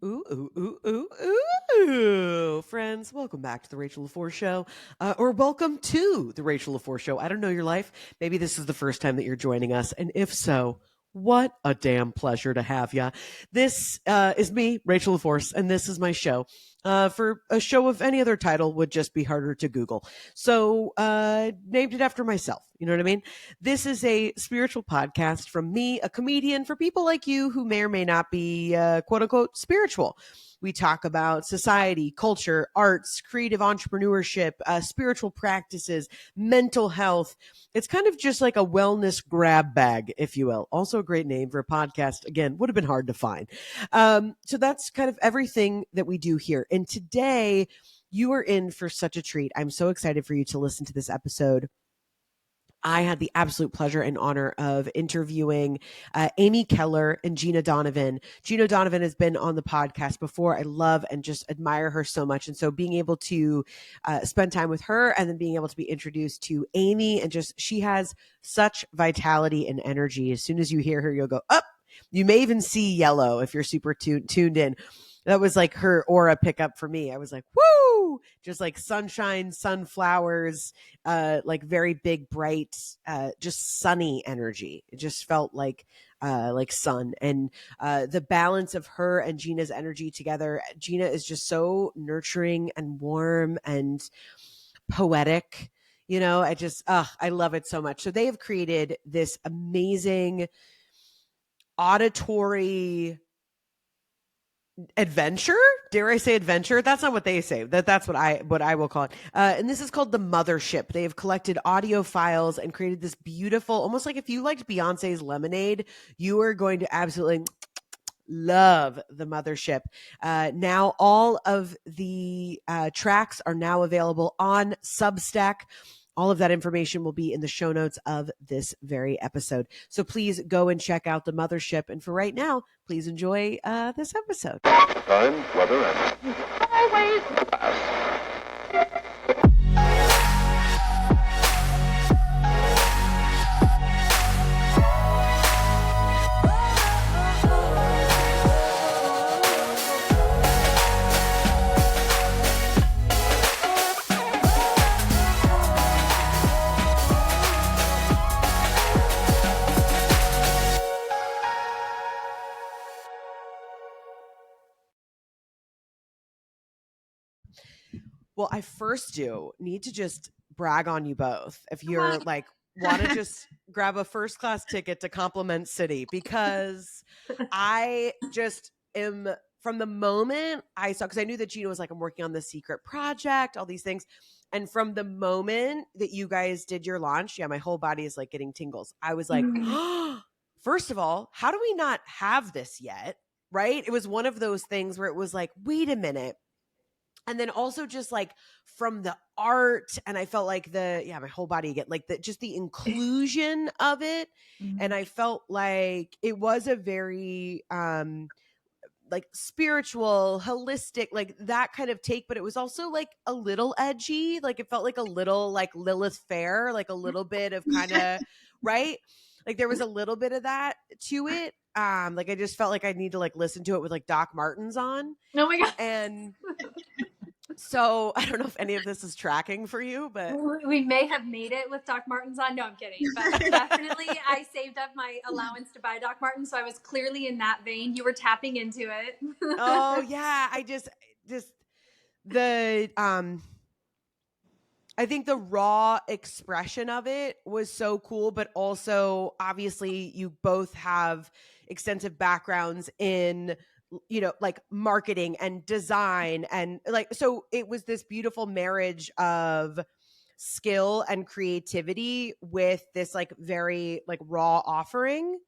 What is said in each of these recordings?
Ooh, ooh, ooh, ooh, ooh. Friends, welcome back to the Rachel LaFour Show, or welcome to the Rachel LaFour Show. I don't know your life. Maybe this is the first time that you're joining us. And if so, what a damn pleasure to have ya. This is me, Rachel LaFour, and this is my show. For a show of any other title would just be harder to Google. So named it after myself. You know what I mean? This is a spiritual podcast from me, a comedian, for people like you who may or may not be quote unquote spiritual. We talk about society, culture, arts, creative entrepreneurship, spiritual practices, mental health. It's kind of just like a wellness grab bag, if you will. Also a great name for a podcast. Again, would have been hard to find. So that's kind of everything that we do here. And today you are in for such a treat. I'm so excited for you to listen to this episode. I had the absolute pleasure and honor of interviewing Amy Keller and Jeana Donovan. Jeana Donovan has been on the podcast before. I love and just admire her so much. And so being able to spend time with her and then being able to be introduced to Amy, and just she has such vitality and energy. As soon as you hear her, you'll go, up. You may even see yellow if you're super tuned in. That was like her aura pickup for me. I was like, woo, just like sunshine, sunflowers, like very big, bright, just sunny energy. It just felt like sun. And the balance of her and Jeana's energy together. Jeana is just so nurturing and warm and poetic. You know, I love it so much. So they have created this amazing auditory adventure. Dare I say adventure? That's not what they say. That's what I will call it. And this is called the Mothership. They have collected audio files and created this beautiful, almost like if you liked Beyonce's Lemonade, you are going to absolutely love the Mothership. Now all of the tracks are now available on Substack. All of that information will be in the show notes of this very episode. So please go and check out the Mothership. And for right now, please enjoy this episode. Time, weather, and always pass. Well, I first do need to just brag on you both. If you're like, want to just grab a first class ticket to Compliment City, because I just am, from the moment I saw, because I knew that Jeana was like, I'm working on this secret project, all these things. And from the moment that you guys did your launch, yeah, my whole body is like getting tingles. I was like, first of all, how do we not have this yet? Right? It was one of those things where it was like, wait a minute. And then also just like from the art, and I felt like my whole body again, like just the inclusion of it. And I felt like it was a very like spiritual, holistic, like that kind of take, but it was also like a little edgy. Like it felt like a little like Lilith Fair, like a little bit of kind of, right? Like there was a little bit of that to it. Like I just felt like I need to like listen to it with like Doc Martens on. Oh my God. And so I don't know if any of this is tracking for you, but we may have made it with Doc Martens on. No, I'm kidding. But definitely I saved up my allowance to buy Doc Martens. So I was clearly in that vein. You were tapping into it. oh yeah. I just the I think the raw expression of it was so cool, but also obviously you both have extensive backgrounds in, you know, like marketing and design, and like, so it was this beautiful marriage of skill and creativity with this like very like raw offering.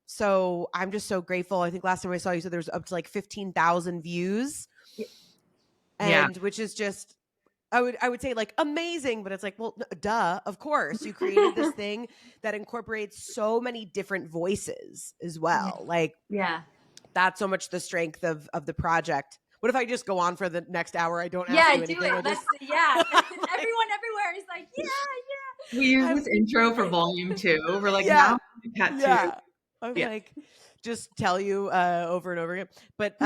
So I'm just so grateful. I think last time I saw you said there was up to like 15,000 views. And which is just, I would say like amazing, but it's like, well, duh, of course you created this thing that incorporates so many different voices as well. Like, that's so much the strength of the project. What if I just go on for the next hour? I don't ask you anything. Do it. Everyone everywhere is like, We use this intro for volume 2. We're like, now cut to. I'm like, just tell you over and over again. But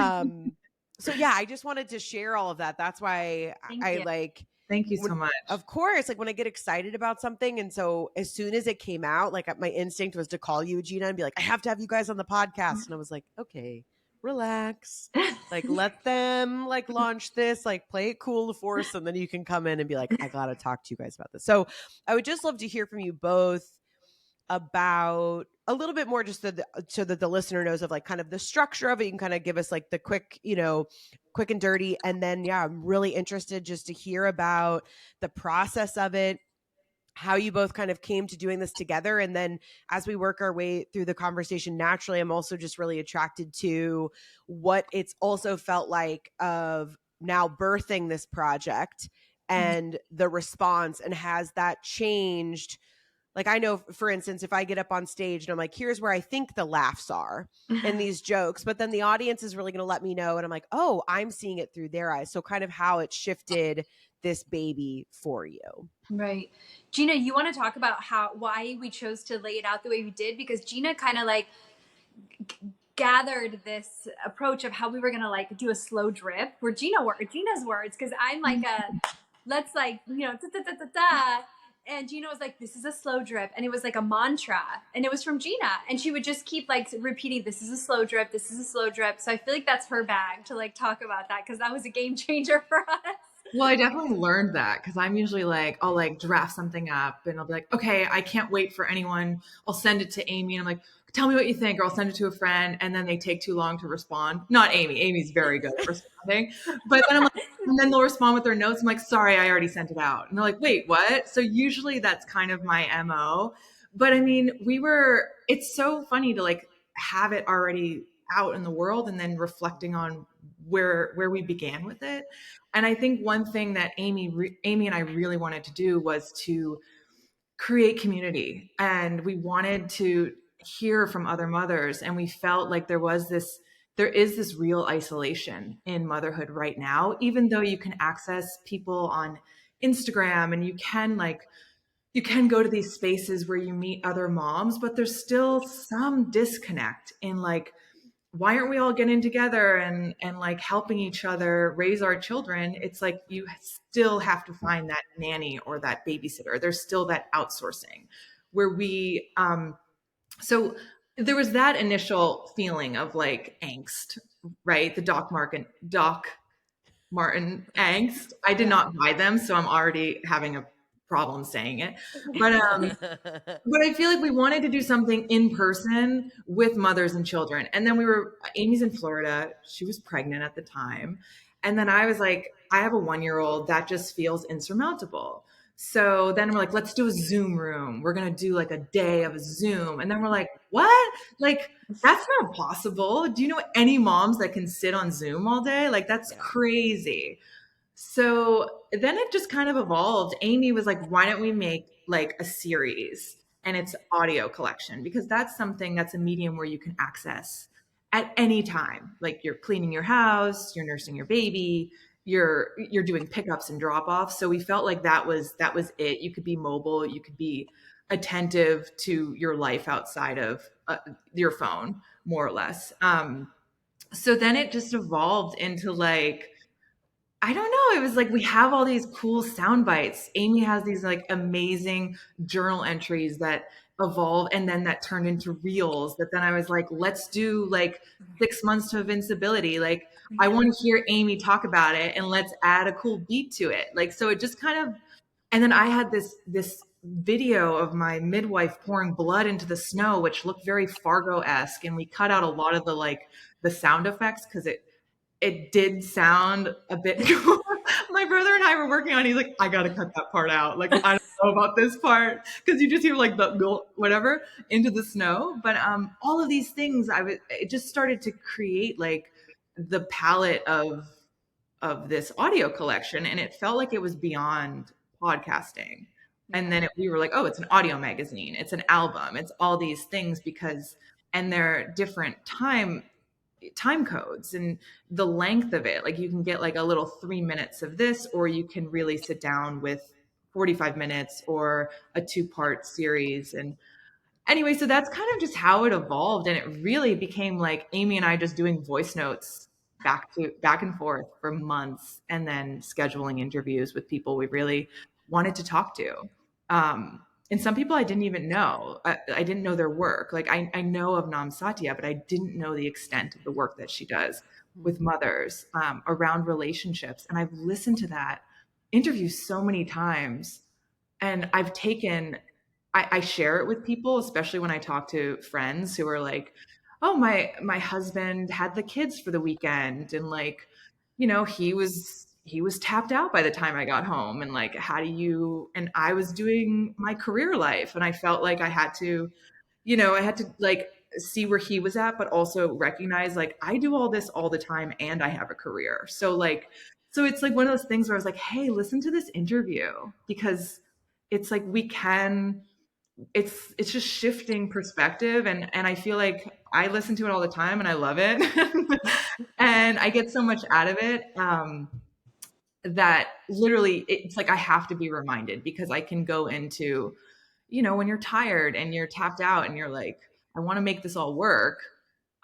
so yeah, I just wanted to share all of that. That's why Thank I you. like Thank you so when, much. of course, like when I get excited about something. And so as soon as it came out, like my instinct was to call you, Jeana, and be like, I have to have you guys on the podcast. And I was like, okay, relax. Like let them like launch this, like play it cool to force, and then you can come in and be like, I gotta talk to you guys about this. So I would just love to hear from you both about a little bit more, just so that the listener knows of like kind of the structure of it. You can kind of give us like the quick, quick and dirty. And then, yeah, I'm really interested just to hear about the process of it, how you both kind of came to doing this together. And then as we work our way through the conversation naturally, I'm also just really attracted to what it's also felt like of now birthing this project and the response, and has that changed? Like, I know, for instance, if I get up on stage and I'm like, here's where I think the laughs are in these jokes, but then the audience is really going to let me know. And I'm like, oh, I'm seeing it through their eyes. So kind of how it shifted this baby for you. Right. Jeana, you want to talk about why we chose to lay it out the way we did? Because Jeana kind of like gathered this approach of how we were going to like do a slow drip, where Gina's words, because I'm like let's like, da, da, da, da, da. And Jeana was like, this is a slow drip. And it was like a mantra. And it was from Jeana. And she would just keep like repeating, this is a slow drip. This is a slow drip. So I feel like that's her bag to like talk about that, because that was a game changer for us. Well, I definitely learned that, because I'm usually like, I'll like draft something up and I'll be like, okay, I can't wait for anyone. I'll send it to Amy and I'm like, tell me what you think, or I'll send it to a friend. And then they take too long to respond. Not Amy. Amy's very good at responding. But then I'm like, and then they'll respond with their notes. I'm like, sorry, I already sent it out. And they're like, wait, what? So usually that's kind of my MO. But I mean, it's so funny to like have it already out in the world and then reflecting on where we began with it. And I think one thing that Amy and I really wanted to do was to create community, and we wanted to hear from other mothers, and we felt like there is this real isolation in motherhood right now, even though you can access people on Instagram and you can go to these spaces where you meet other moms, but there's still some disconnect in like, why aren't we all getting together and like helping each other raise our children? It's like you still have to find that nanny or that babysitter. There's still that outsourcing where so there was that initial feeling of like angst, right? The Doc Martin angst. I did not buy them, so I'm already having a problem saying it. But I feel like we wanted to do something in person with mothers and children. And then Amy's in Florida. She was pregnant at the time. And then I was like, I have a 1-year-old that just feels insurmountable. So then we're like, let's do a Zoom room. We're going to do like a day of a Zoom. And then we're like, what? Like, that's not possible. Do you know any moms that can sit on Zoom all day? Like, that's crazy. So then it just kind of evolved. Amy was like, why don't we make like a series, and it's audio collection, because that's a medium where you can access at any time. Like you're cleaning your house, you're nursing your baby, you're doing pickups and drop-offs. So we felt like that was it. You could be mobile, you could be attentive to your life outside of your phone, more or less. So then it just evolved into like, I don't know. It was like we have all these cool sound bites. Amy has these like amazing journal entries that evolve, and then that turned into reels. That then I was like, let's do like 6 months to invincibility. Like I want to hear Amy talk about it, and let's add a cool beat to it. Like so, it just kind of. And then I had this video of my midwife pouring blood into the snow, which looked very Fargo-esque, and we cut out a lot of the sound effects because it did sound a bit cool. My brother and I were working on it. He's like, I gotta cut that part out. Like, I don't know about this part, because you just hear like the whatever into the snow. But all of these things, it just started to create like the palette of this audio collection, and it felt like it was beyond podcasting. And then we were like, oh, it's an audio magazine, it's an album, it's all these things, and they're different time codes and the length of it. Like you can get like a little 3 minutes of this, or you can really sit down with 45 minutes or a 2-part series. And anyway, so that's kind of just how it evolved. And it really became like Amy and I just doing voice notes back and forth for months, and then scheduling interviews with people we really wanted to talk to. And some people I didn't even know. I didn't know their work. Like I know of Nam Satya, but I didn't know the extent of the work that she does with mothers, around relationships. And I've listened to that interview so many times, and I share it with people, especially when I talk to friends who are like, "Oh, my husband had the kids for the weekend, and like, he was tapped out by the time I got home, and like, how do you?" And I was doing my career life, and I felt like I had to like see where he was at, but also recognize like I do all this all the time, and I have a career. So it's like one of those things where I was like, "Hey, listen to this interview," because it's like it's just shifting perspective, and I feel like I listen to it all the time and I love it. And I get so much out of it, that literally it's like I have to be reminded, because I can go into, when you're tired and you're tapped out and you're like, I want to make this all work.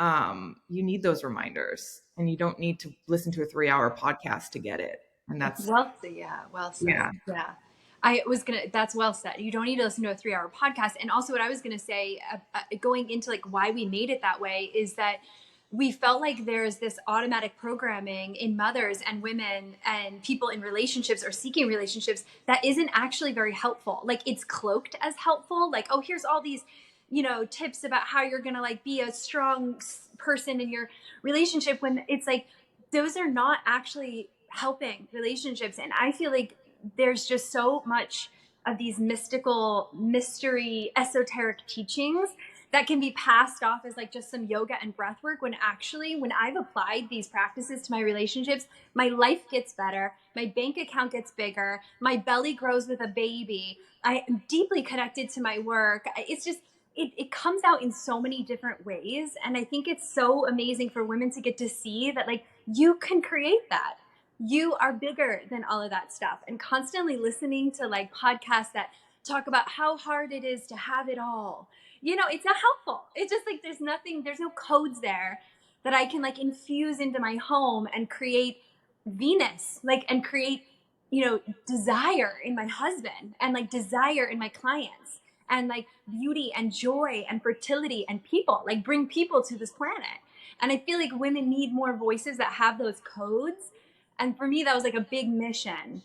You need those reminders, and you don't need to listen to a 3-hour podcast to get it. And that's, Well, yeah, well said. yeah. Yeah. That's well said. You don't need to listen to a 3-hour podcast. And also, what I was going to say, going into like why we made it that way, is that we felt like there's this automatic programming in mothers and women and people in relationships or seeking relationships that isn't actually very helpful. Like, it's cloaked as helpful. Like, oh, here's all these, tips about how you're going to like be a strong person in your relationship, when it's like, those are not actually helping relationships. And I feel like there's just so much of these mystery, esoteric teachings that can be passed off as like just some yoga and breath work, when actually, when I've applied these practices to my relationships, my life gets better, my bank account gets bigger, my belly grows with a baby, I am deeply connected to my work. It's just, it comes out in so many different ways. And I think it's so amazing for women to get to see that, like, you can create that. You are bigger than all of that stuff. And constantly listening to like podcasts that talk about how hard it is to have it all, it's not helpful. It's just like there's no codes there that I can like infuse into my home and create Venus, like, and create, desire in my husband, and like desire in my clients, and like beauty and joy and fertility and people, like bring people to this planet. And I feel like women need more voices that have those codes. And for me, that was like a big mission.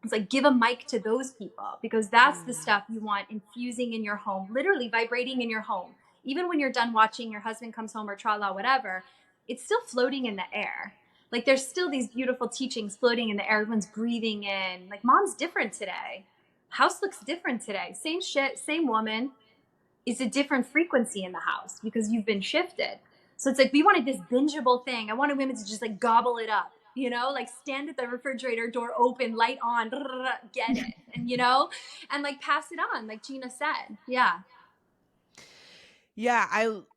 It's like, give a mic to those people, because that's the stuff you want infusing in your home, literally vibrating in your home. Even when you're done watching, your husband comes home, or tra la, whatever, it's still floating in the air. Like, there's still these beautiful teachings floating in the air. Everyone's breathing in. Like, mom's different today. House looks different today. Same shit, same woman. It's a different frequency in the house because you've been shifted. So it's like, we wanted this bingeable thing. I wanted women to just like gobble it up, like stand at the refrigerator door open, light on, get it, and and like pass it on, like Jeana said. Yeah. Yeah,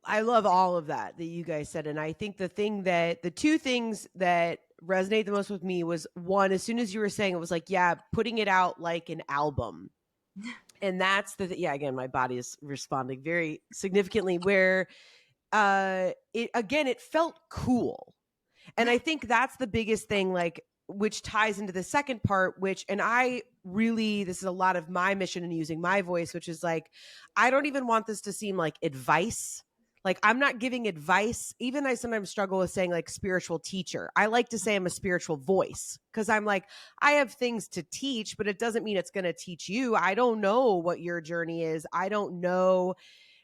I love all of that you guys said. And I think the two things that resonate the most with me was, one, as soon as you were saying it, was like, yeah, putting it out like an album. And that's yeah, again, my body is responding very significantly, where it felt cool. And I think that's the biggest thing, like, which ties into the second part, and this is a lot of my mission in using my voice, which is like, I don't even want this to seem like advice. Like, I'm not giving advice. Even I sometimes struggle with saying like spiritual teacher. I like to say I'm a spiritual voice, because I'm like, I have things to teach, but it doesn't mean it's going to teach you. I don't know what your journey is. I don't know.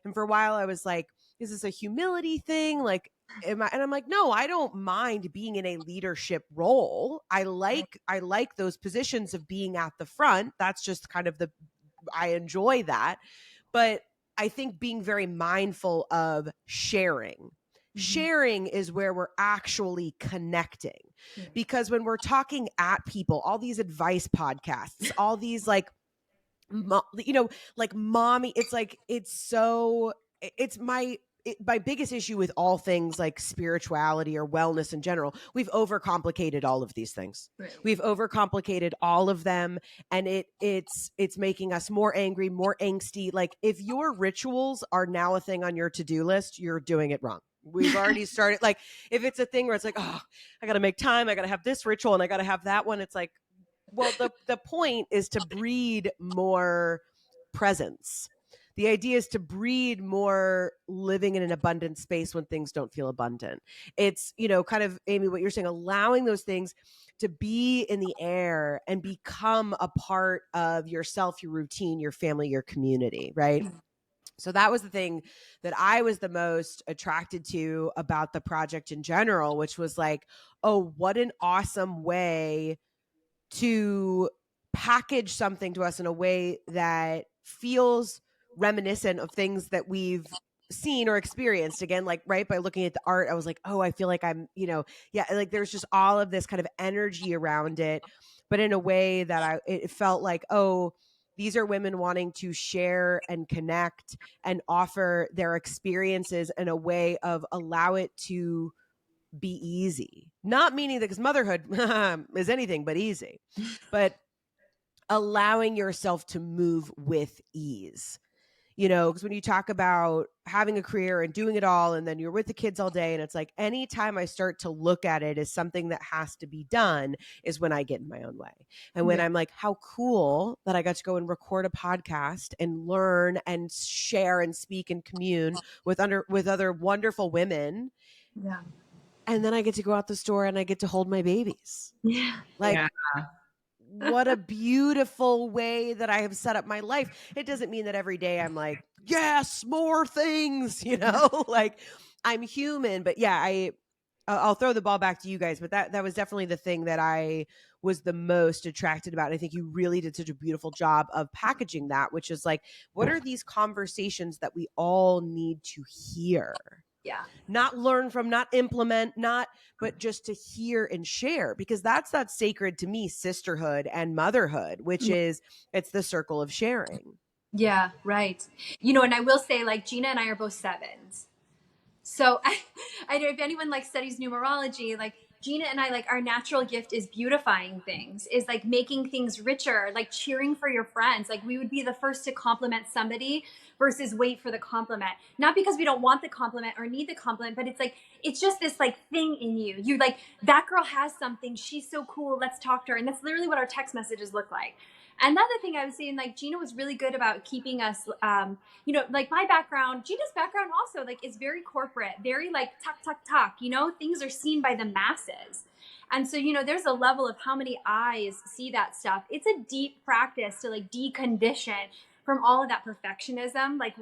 And for a while I was like, is this a humility thing? Like, and I'm like, no, I don't mind being in a leadership role. I like those positions of being at the front. That's just kind of I enjoy that. But I think being very mindful of sharing. Mm-hmm. Sharing is where we're actually connecting. Mm-hmm. Because when we're talking at people, all these advice podcasts, all these like, like mommy, it's like, it's my my biggest issue with all things like spirituality or wellness in general, we've overcomplicated all of these things. Right. We've overcomplicated all of them, and it's making us more angry, more angsty. Like, if your rituals are now a thing on your to-do list, you're doing it wrong. We've already started. Like, if it's a thing where it's like, oh, I got to make time, I got to have this ritual and I got to have that one, it's like, well, the point is to breed more presence. The idea is to breed more living in an abundant space when things don't feel abundant. It's, kind of, Amy, what you're saying, allowing those things to be in the air and become a part of yourself, your routine, your family, your community, right? So that was the thing that I was the most attracted to about the project in general, which was like, oh, what an awesome way to package something to us in a way that feels reminiscent of things that we've seen or experienced. Again, like, right, by looking at the art, I was like, oh, I feel like I'm, yeah, like there's just all of this kind of energy around it, but in a way that it felt like, oh, these are women wanting to share and connect and offer their experiences in a way of allow it to be easy. Not meaning that, because motherhood is anything but easy, but allowing yourself to move with ease. Because when you talk about having a career and doing it all, and then you're with the kids all day, and it's like, anytime I start to look at it as something that has to be done is when I get in my own way. And when I'm like, how cool that I got to go and record a podcast and learn and share and speak and commune with other wonderful women. Yeah. And then I get to go out the store and I get to hold my babies. Yeah. Like, Yeah. what a beautiful way that I have set up my life. It doesn't mean that every day I'm like, yes, more things, like, I'm human. But yeah, I'll throw the ball back to you guys. But that was definitely the thing that I was the most attracted about. I think you really did such a beautiful job of packaging that, which is like, what are these conversations that we all need to hear? Yeah. Not learn from, not implement, but just to hear and share, because that's sacred to me, sisterhood and motherhood, which is, it's the circle of sharing. Yeah, right. And I will say, like, Jeana and I are both sevens. So I know if anyone like studies numerology, like Jeana and I, like, our natural gift is beautifying things, is like making things richer, like cheering for your friends. Like, we would be the first to compliment somebody versus wait for the compliment. Not because we don't want the compliment or need the compliment, but it's like, it's just this like thing in you. You like, that girl has something. She's so cool. Let's talk to her. And that's literally what our text messages look like. Another thing I was saying, like, Jeana was really good about keeping us, like my background, Gina's background also, like, is very corporate, very like talk, things are seen by the masses. And so, there's a level of how many eyes see that stuff. It's a deep practice to like decondition from all of that perfectionism. Like,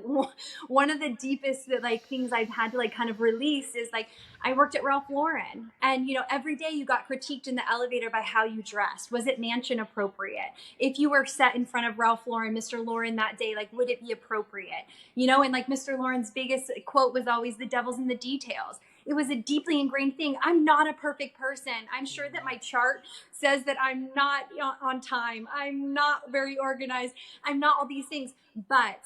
one of the deepest like things I've had to like kind of release is like, I worked at Ralph Lauren, and every day you got critiqued in the elevator by how you dressed. Was it mansion appropriate? If you were set in front of Ralph Lauren, Mr. Lauren that day, like, would it be appropriate? And like Mr. Lauren's biggest quote was always, the devil's in the details. It was a deeply ingrained thing. I'm not a perfect person. I'm sure that my chart says that I'm not on time. I'm not very organized. I'm not all these things. But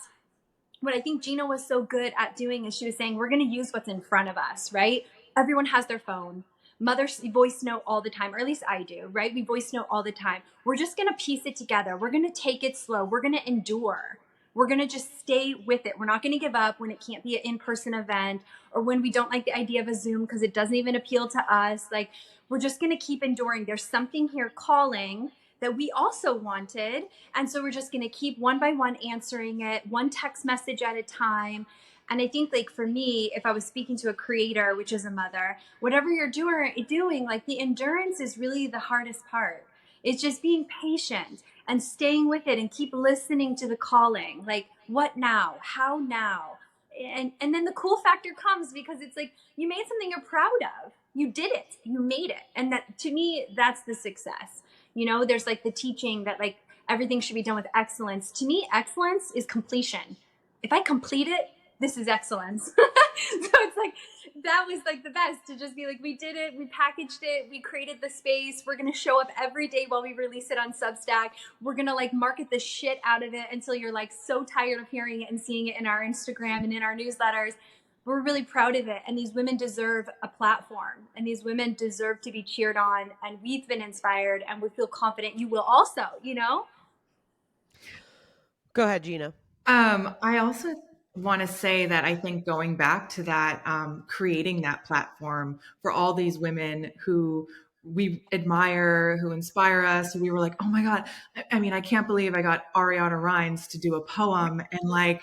what I think Jeana was so good at doing is she was saying, we're going to use what's in front of us, right? Everyone has their phone. Mothers voice note all the time, or at least I do, right? We voice note all the time. We're just going to piece it together. We're going to take it slow. We're going to endure. We're going to just stay with it. We're not going to give up when it can't be an in-person event, or when we don't like the idea of a Zoom because it doesn't even appeal to us. Like, we're just going to keep enduring. There's something here calling that we also wanted. And so we're just going to keep one by one answering it, one text message at a time. And I think, like, for me, if I was speaking to a creator, which is a mother, whatever you're doing, like, the endurance is really the hardest part. It's just being patient and staying with it and keep listening to the calling. Like, what now? How now? And then the cool factor comes because it's like, you made something you're proud of. You did it. You made it. And that, to me, that's the success. There's like the teaching that like everything should be done with excellence. To me, excellence is completion. If I complete it, this is excellence. So it's like, that was like the best, to just be like, we did it, we packaged it, we created the space, we're going to show up every day while we release it on Substack. We're going to like market the shit out of it until you're like so tired of hearing it and seeing it in our Instagram and in our newsletters. we're really proud of it. And these women deserve a platform, and these women deserve to be cheered on. And we've been inspired, and we feel confident you will also, you know? Go ahead, Jeana. I also want to say that I think going back to that, creating that platform for all these women who we admire, who inspire us, we were like, oh my God, I mean, I can't believe I got Ariana Rines to do a poem. And like,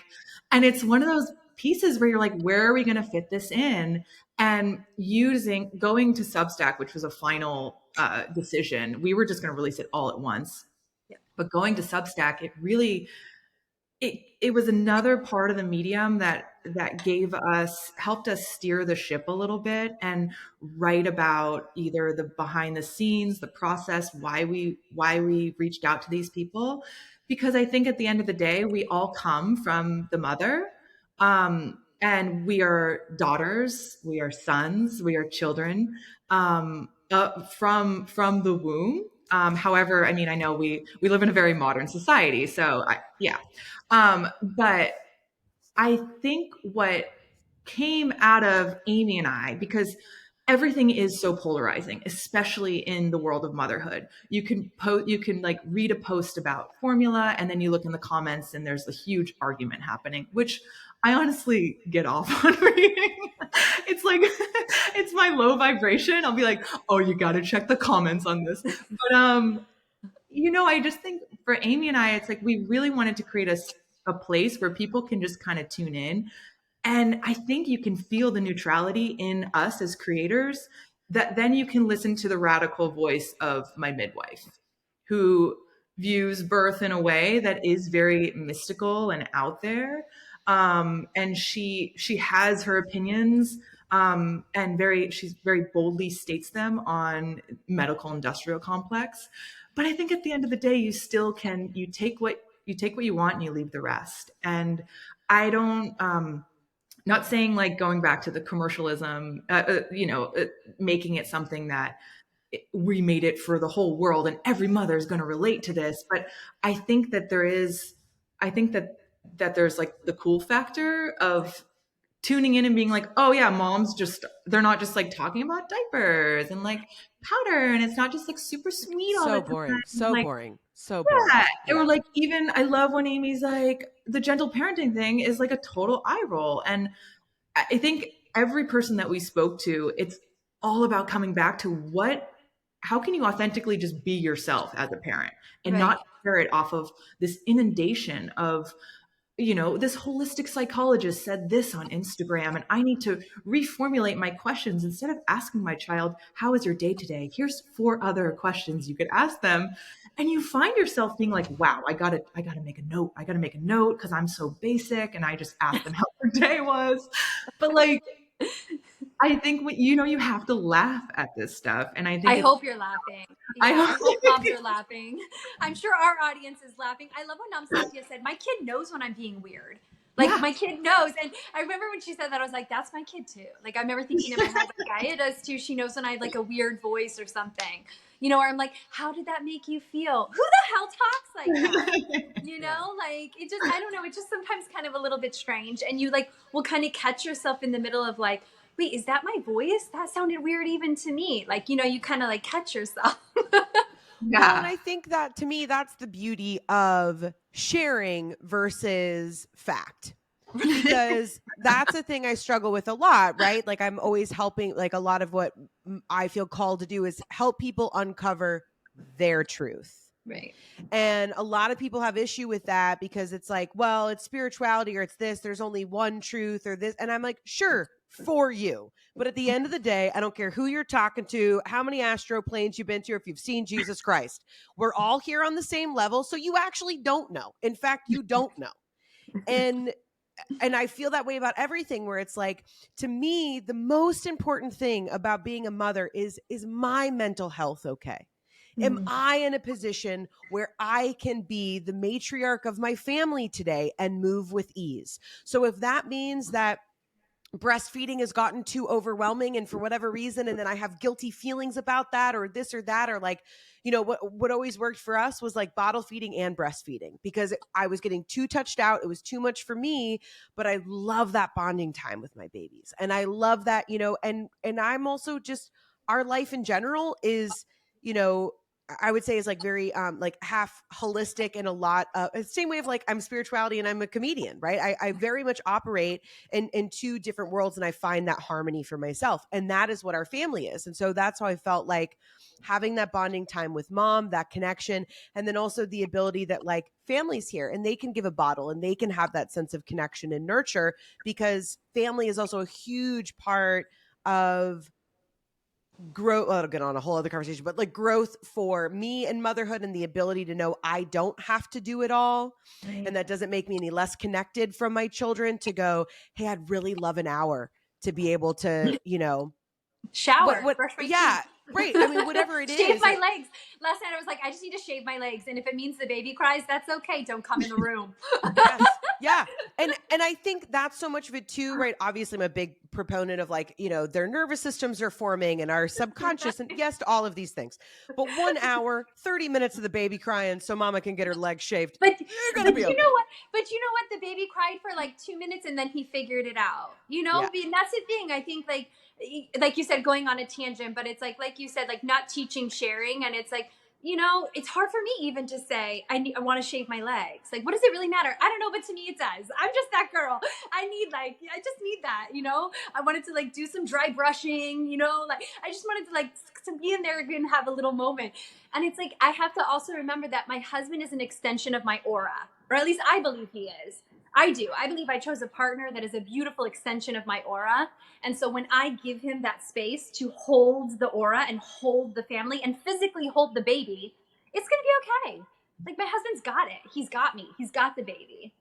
and it's one of those pieces where you're like, where are we going to fit this in? And going to Substack, which was a final decision, we were just going to release it all at once. Yeah. But going to Substack, it was another part of the medium that helped us steer the ship a little bit and write about either the behind the scenes, the process, why we reached out to these people, because I think at the end of the day we all come from the mother, and we are daughters, we are sons, we are children, from the womb. However, I mean, I know we live in a very modern society, so yeah. But I think what came out of Amy and I, because everything is so polarizing, especially in the world of motherhood. You can like read a post about formula, and then you look in the comments and there's a huge argument happening, which I honestly get off on reading. It's like, it's my low vibration. I'll be like, oh, you got to check the comments on this. But, I just think for Amy and I, it's like we really wanted to create a place where people can just kind of tune in. And I think you can feel the neutrality in us as creators, that then you can listen to the radical voice of my midwife, who views birth in a way that is very mystical and out there. And she has her opinions, and she's very boldly states them on medical industrial complex. But I think at the end of the day, you take what you want and you leave the rest. And I don't, not saying like going back to the commercialism, making it something that we made it for the whole world and every mother is going to relate to this. But I think that there's like the cool factor of tuning in and being like, oh yeah, they're not just like talking about diapers and like powder, and it's not just like super sweet all the So time. boring. So Like, boring. So boring. yeah. Or like, even I love when Amy's like, the gentle parenting thing is like a total eye roll. And I think every person that we spoke to, it's all about coming back to how can you authentically just be yourself as a parent and Right. not tear it off of this inundation of, this holistic psychologist said this on Instagram, and I need to reformulate my questions. Instead of asking my child, how is your day today? Here's 4 other questions you could ask them. And you find yourself being like, wow, I gotta make a note. I gotta make a note because I'm so basic. And I just asked them how their day was. But like, I think you have to laugh at this stuff. And I think I hope you're laughing. I Yeah, I hope moms are laughing. I'm sure our audience is laughing. I love what Nam Satya said. My kid knows when I'm being weird. Like, Yeah. my kid knows. And I remember when she said that, I was like, that's my kid too. Like, I remember thinking in my head, like, Gaia does too. She knows when I have like a weird voice or something. Or I'm like, how did that make you feel? Who the hell talks like that? Like, it just, I don't know. It's just sometimes kind of a little bit strange. And you like will kind of catch yourself in the middle of like, wait, is that my voice? That sounded weird even to me. Like, you kind of like catch yourself. Well, and I think that to me, that's the beauty of sharing versus fact. Because that's a thing I struggle with a lot, right? Like, I'm always helping, like, a lot of what I feel called to do is help people uncover their truth. Right. And a lot of people have issue with that because it's like, well, it's spirituality or it's this, there's only one truth or this. And I'm like, sure, for you. But at the end of the day, I don't care who you're talking to, how many astro planes you've been to, or if you've seen Jesus Christ. We're all here on the same level. So you actually don't know. In fact, you don't know. And I feel that way about everything, where it's like, to me, the most important thing about being a mother is my mental health okay? Am I in a position where I can be the matriarch of my family today and move with ease? So if that means that breastfeeding has gotten too overwhelming and for whatever reason, and then I have guilty feelings about that or this or that, or like, what always worked for us was like bottle feeding and breastfeeding, because I was getting too touched out. It was too much for me, but I love that bonding time with my babies. And I love that, and I'm also just, our life in general is, I would say is like very like half holistic, and a lot same way of like I'm spirituality and I'm a comedian, right? I very much operate in two different worlds, and I find that harmony for myself, and that is what our family is. And so that's how I felt like having that bonding time with mom, that connection, and then also the ability that like family's here and they can give a bottle and they can have that sense of connection and nurture, because family is also a huge part of growth. Well, I'll get on a whole other conversation, but like growth for me and motherhood, and the ability to know I don't have to do it all. Right. And that doesn't make me any less connected from my children, to go, hey, I'd really love an hour to be able to, Shower, brush my yeah, teeth. right. I mean, whatever it Shave is. my legs. Last night I was like, I just need to shave my legs, and if it means the baby cries, that's okay. Don't come in the room. Yes. Yeah. And I think that's so much of it too, right? Obviously, I'm a big proponent of like, their nervous systems are forming and our subconscious, and yes to all of these things. But 1 hour, 30 minutes of the baby crying so mama can get her legs shaved. But You're gonna be you okay. know what? But you know what? The baby cried for like 2 minutes and then he figured it out. Yeah. I mean, that's the thing. I think like you said, going on a tangent, but it's like you said, like not teaching sharing, and it's like, it's hard for me even to say I want to shave my legs. Like, what does it really matter? I don't know, but to me it does. I'm just that girl. I just need that. I wanted to like do some dry brushing. Like I just wanted to like to be in there and have a little moment. And it's like I have to also remember that my husband is an extension of my aura, or at least I believe he is. I do. I believe I chose a partner that is a beautiful extension of my aura. And so when I give him that space to hold the aura and hold the family and physically hold the baby, it's going to be okay. Like my husband's got it. He's got me. He's got the baby,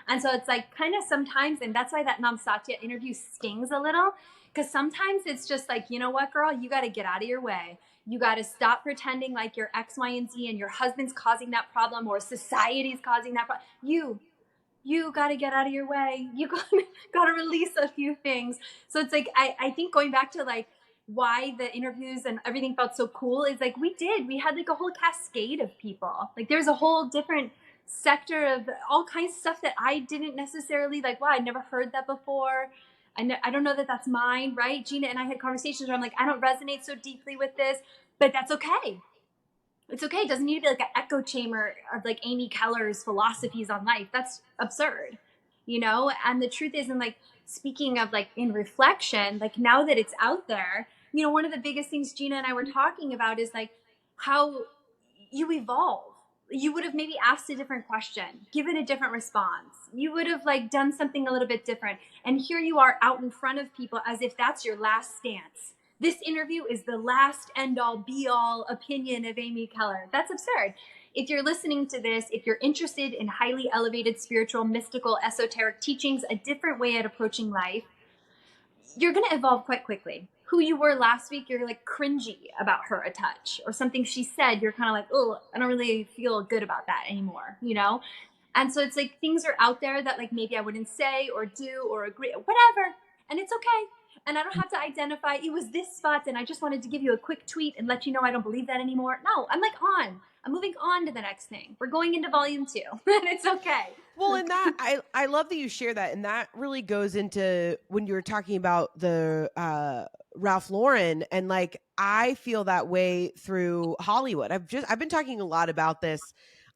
And so it's like kind of sometimes, and that's why that Nam Satya interview stings a little, because sometimes it's just like, you know what, girl, you got to get out of your way. You got to stop pretending like you're X, Y, and Z and your husband's causing that problem or society's causing that problem. You got to get out of your way. You got to release a few things. So it's like, I think going back to like why the interviews and everything felt so cool is like we had like a whole cascade of people. Like there's a whole different sector of all kinds of stuff that I didn't necessarily like, wow, I never heard that before. I don't know that that's mine, right? Jeana and I had conversations where I'm like, I don't resonate so deeply with this, but that's okay. It's okay. It doesn't need to be like an echo chamber of like Amy Keller's philosophies on life. That's absurd, And the truth is, in like speaking of like in reflection, like now that it's out there, one of the biggest things Jeana and I were talking about is like how you evolve. You would have maybe asked a different question, given a different response. You would have like done something a little bit different. And here you are out in front of people as if that's your last stance. This interview is the last end-all, be-all opinion of Amy Keller. That's absurd. If you're listening to this, if you're interested in highly elevated spiritual, mystical, esoteric teachings, a different way at approaching life, you're going to evolve quite quickly. Who you were last week, you're like cringy about her a touch, or something she said, you're kind of like, oh, I don't really feel good about that anymore, And so it's like things are out there that like maybe I wouldn't say or do or agree, whatever, and it's okay. And I don't have to identify, it was this spot and I just wanted to give you a quick tweet and let you know I don't believe that anymore. No, I'm like I'm moving on to the next thing. We're going into volume 2 and it's okay. Well, and that I love that you share that, and that really goes into when you were talking about the Ralph Lauren, and like I feel that way through Hollywood. I've been talking a lot about this,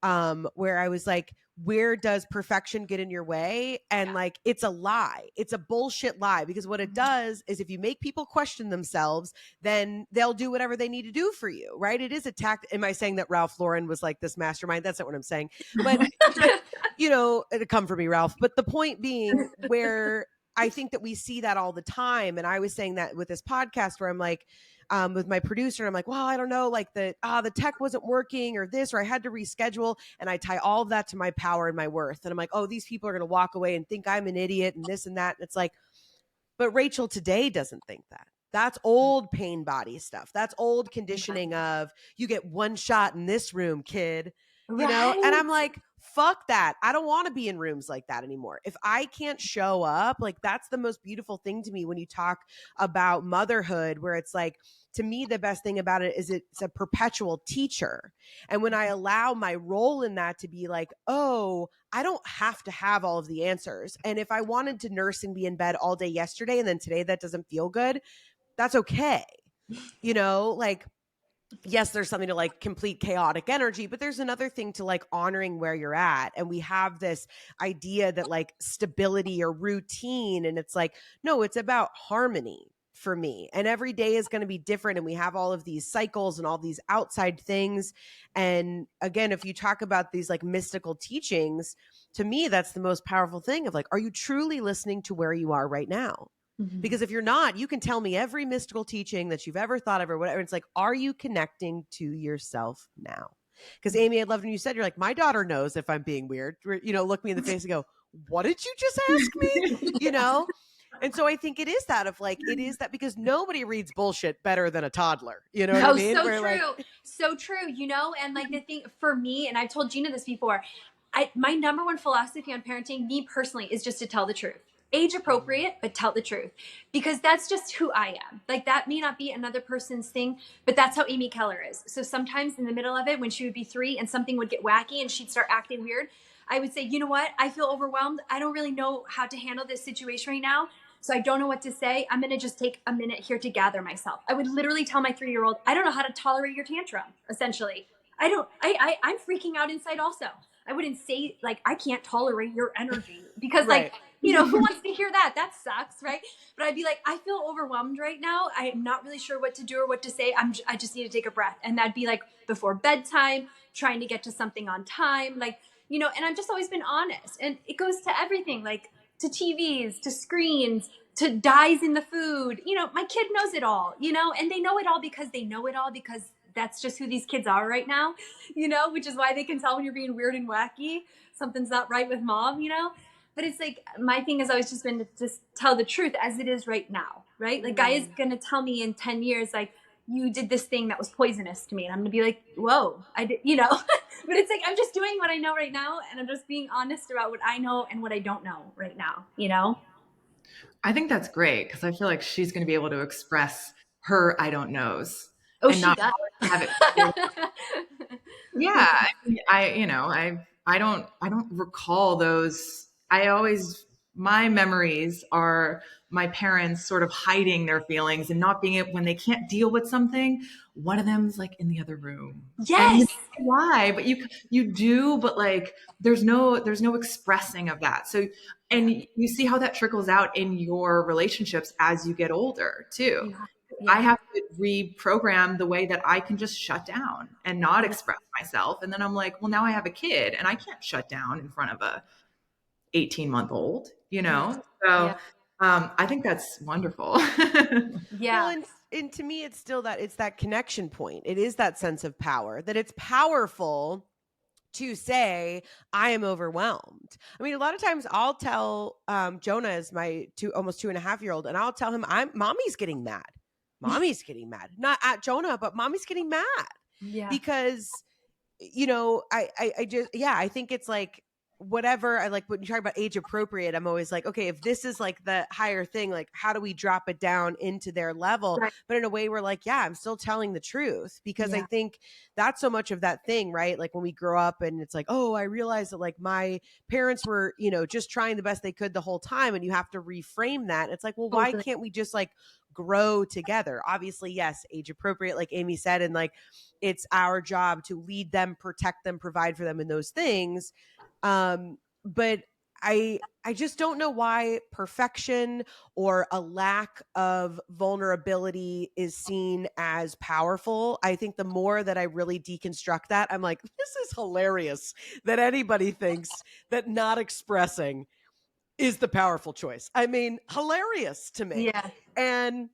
where I was like, where does perfection get in your way? And like it's a lie. It's a bullshit lie, because what it does is if you make people question themselves, then they'll do whatever they need to do for you, right? It is a tact. Am I saying that Ralph Lauren was like this mastermind? That's not what I'm saying. But it'd come for me, Ralph. But the point being, where I think that we see that all the time. And I was saying that with this podcast where I'm like, with my producer, and I'm like, well, I don't know, like the tech wasn't working or this, or I had to reschedule. And I tie all of that to my power and my worth. And I'm like, oh, these people are going to walk away and think I'm an idiot and this and that. And it's like, but Rachel today doesn't think that. That's old pain body stuff. That's old conditioning of you get one shot in this room, kid. you know? And I'm Right. like, fuck that. I don't want to be in rooms like that anymore. If I can't show up, like that's the most beautiful thing to me when you talk about motherhood, where it's like, to me, the best thing about it is it's a perpetual teacher. And when I allow my role in that to be like, oh, I don't have to have all of the answers. And if I wanted to nurse and be in bed all day yesterday and then today that doesn't feel good, that's okay. You know, like, yes, there's something to like complete chaotic energy, but there's another thing to like honoring where you're at. And we have this idea that like stability or routine, and it's like, no, it's about harmony for me. And every day is going to be different. And we have all of these cycles and all these outside things. And again, if you talk about these like mystical teachings, to me, that's the most powerful thing of like, are you truly listening to where you are right now? Because if you're not, you can tell me every mystical teaching that you've ever thought of or whatever. It's like, are you connecting to yourself now? Because Amy, I loved when you said, you're like, my daughter knows if I'm being weird. You know, look me in the face and go, what did you just ask me? You know? And so I think it is that of like, it is that because nobody reads bullshit better than a toddler. You know what I Oh, mean? so Where like, true. So true. You know, and like the thing for me, and I've told Jeana this before, my number one philosophy on parenting, me personally, is just to tell the truth. Age appropriate, but tell the truth. Because that's just who I am. Like that may not be another person's thing, but that's how Amy Keller is. So sometimes in the middle of it, when she would be 3 and something would get wacky and she'd start acting weird, I would say, you know what? I feel overwhelmed. I don't really know how to handle this situation right now. So I don't know what to say. I'm going to just take a minute here to gather myself. I would literally tell my 3-year-old, I don't know how to tolerate your tantrum, essentially. I'm freaking out inside also. I wouldn't say like, I can't tolerate your energy because like, right. who wants to hear that? That sucks. Right. But I'd be like, I feel overwhelmed right now. I am not really sure what to do or what to say. I just need to take a breath. And that'd be like before bedtime, trying to get to something on time. Like, and I've just always been honest, and it goes to everything, like to TVs, to screens, to dyes in the food. My kid knows it all, and they know it all because that's just who these kids are right now, which is why they can tell when you're being weird and wacky. Something's not right with mom. But it's like, my thing has always just been to just tell the truth as it is right now, right? Like, guy is going to tell me in 10 years, like, you did this thing that was poisonous to me. And I'm going to be like, whoa, I did, but it's like, I'm just doing what I know right now. And I'm just being honest about what I know and what I don't know right now. I think that's great because I feel like she's going to be able to express her I don't knows Oh, and she not does. have it feel. Yeah, I mean, I don't recall those. My memories are my parents sort of hiding their feelings and not being able when they can't deal with something. One of them's like in the other room, and you Yes. don't know why, but you do, but like there's no expressing of that. So, and you see how that trickles out in your relationships as you get older too. Yeah. I Yeah. have to reprogram the way that I can just shut down and not express myself. And then I'm like, well, now I have a kid and I can't shut down in front of a 18-month-old, you Yeah. know? So Yeah. I think that's wonderful. Well, Yeah. and to me, it's still that it's that connection point. It is that sense of power, that it's powerful to say I am overwhelmed. I mean, a lot of times I'll tell Jonah is my almost 2.5-year-old, and I'll tell him mommy's getting mad. Mommy's getting mad. Not at Jonah, but mommy's getting mad Yeah. because I just, yeah, I think it's like whatever. I like when you talk about age appropriate, I'm always like, okay, if this is like the higher thing, like how do we drop it down into their level? Right. But in a way, we're like, yeah, I'm still telling the truth, because I Yeah. think that's so much of that thing, right? Like when we grow up and it's like, oh, I realized that like my parents were, just trying the best they could the whole time. And you have to reframe that. It's like, well, why Totally. can't we just like grow together? Obviously, yes, age appropriate, like Amy said, and like it's our job to lead them, protect them, provide for them in those things. But I just don't know why perfection or a lack of vulnerability is seen as powerful. I think the more that I really deconstruct that, I'm like, this is hilarious that anybody thinks that not expressing is the powerful choice. I mean, hilarious to me. Yeah. And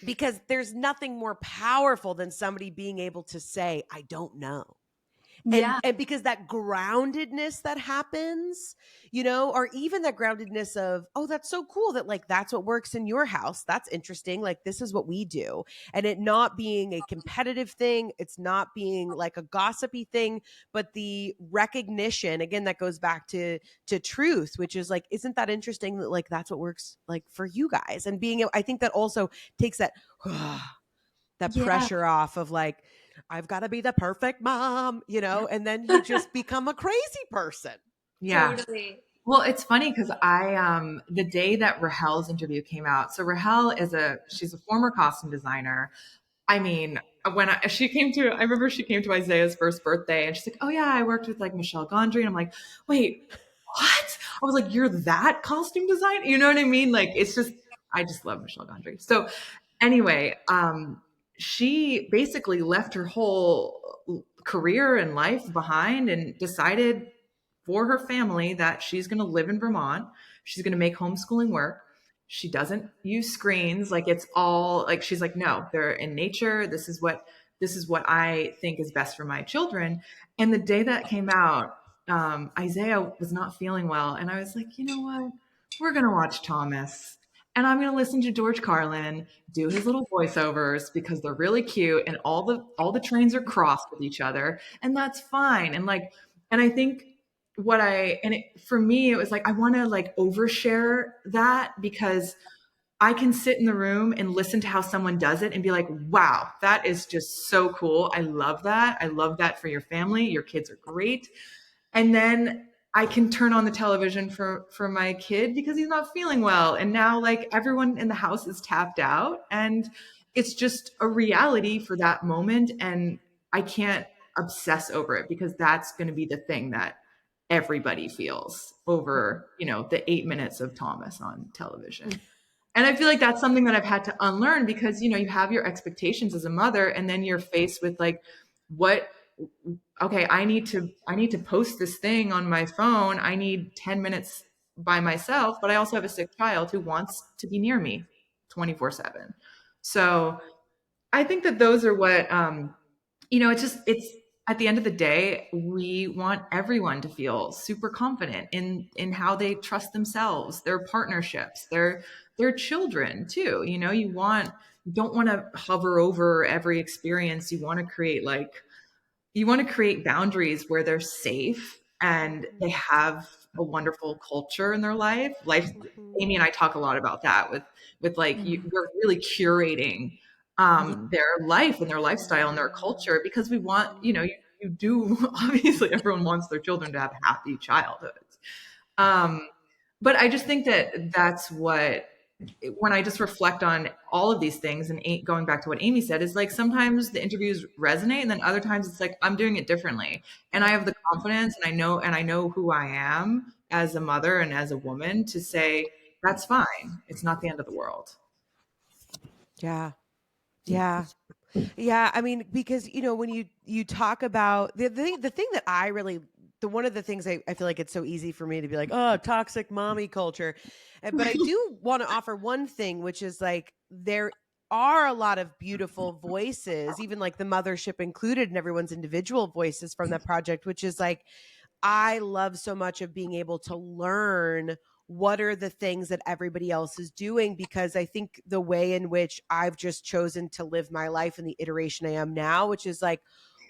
because there's nothing more powerful than somebody being able to say, I don't know. Yeah. And because that groundedness that happens, you know, or even that groundedness of, oh, that's so cool that like that's what works in your house, that's interesting, like this is what we do, and it not being a competitive thing, it's not being like a gossipy thing, but the recognition again that goes back to truth, which is like, isn't that interesting that like that's what works like for you guys, and being, I think that also takes that that Yeah. pressure off of like, I've got to be the perfect mom, you know, and then you just become a crazy person. Yeah. Totally. Well, it's funny because the day that Rahel's interview came out, so Rahel she's a former costume designer. I mean, she came to, I remember she came to Isaiah's first birthday and she's like, oh yeah, I worked with like Michelle Gondry. And I'm like, wait, what? I was like, you're that costume design? You know what I mean? Like, it's just, I just love Michelle Gondry. So anyway, she basically left her whole career and life behind and decided for her family that she's going to live in Vermont. She's going to make homeschooling work. She doesn't use screens. Like it's all like, she's like, no, they're in nature. This is what I think is best for my children. And the day that came out, Isaiah was not feeling well. And I was like, you know what? We're going to watch Thomas and I'm going to listen to George Carlin do his little voiceovers because they're really cute and all the trains are crossed with each other and that's fine. And like, and I think for me, it was like, I want to like overshare that because I can sit in the room and listen to how someone does it and be like, wow, that is just so cool. I love that. I love that for your family. Your kids are great. And then I can turn on the television for my kid because he's not feeling well. And now like everyone in the house is tapped out and it's just a reality for that moment. And I can't obsess over it because that's going to be the thing that everybody feels over, you know, the 8 minutes of Thomas on television. And I feel like that's something that I've had to unlearn because, you know, you have your expectations as a mother and then you're faced with like, what, okay, I need to post this thing on my phone. I need 10 minutes by myself, but I also have a sick child who wants to be near me 24/7. So I think that those are what, you know, it's at the end of the day, we want everyone to feel super confident in how they trust themselves, their partnerships, their children too. You know, you don't want to hover over every experience. You want to create boundaries where they're safe and they have a wonderful culture in their life. Mhm. Amy and I talk a lot about that with like we're really curating their life and their lifestyle and their culture because we want, you know, you do obviously everyone wants their children to have happy childhoods. But I just think that that's what, when I just reflect on all of these things and going back to what Amy said, is like sometimes the interviews resonate and then other times it's like I'm doing it differently. And I have the confidence and I know who I am as a mother and as a woman to say, that's fine. It's not the end of the world. Yeah. Yeah. Yeah, I mean, because you know, when you talk about the thing that I really, the one of the things I feel like it's so easy for me to be like, oh, toxic mommy culture, but I do want to offer one thing, which is like there are a lot of beautiful voices, even like the mothership included, and everyone's individual voices from that project, which is like I love so much of being able to learn what are the things that everybody else is doing, because I think the way in which I've just chosen to live my life in the iteration I am now, which is like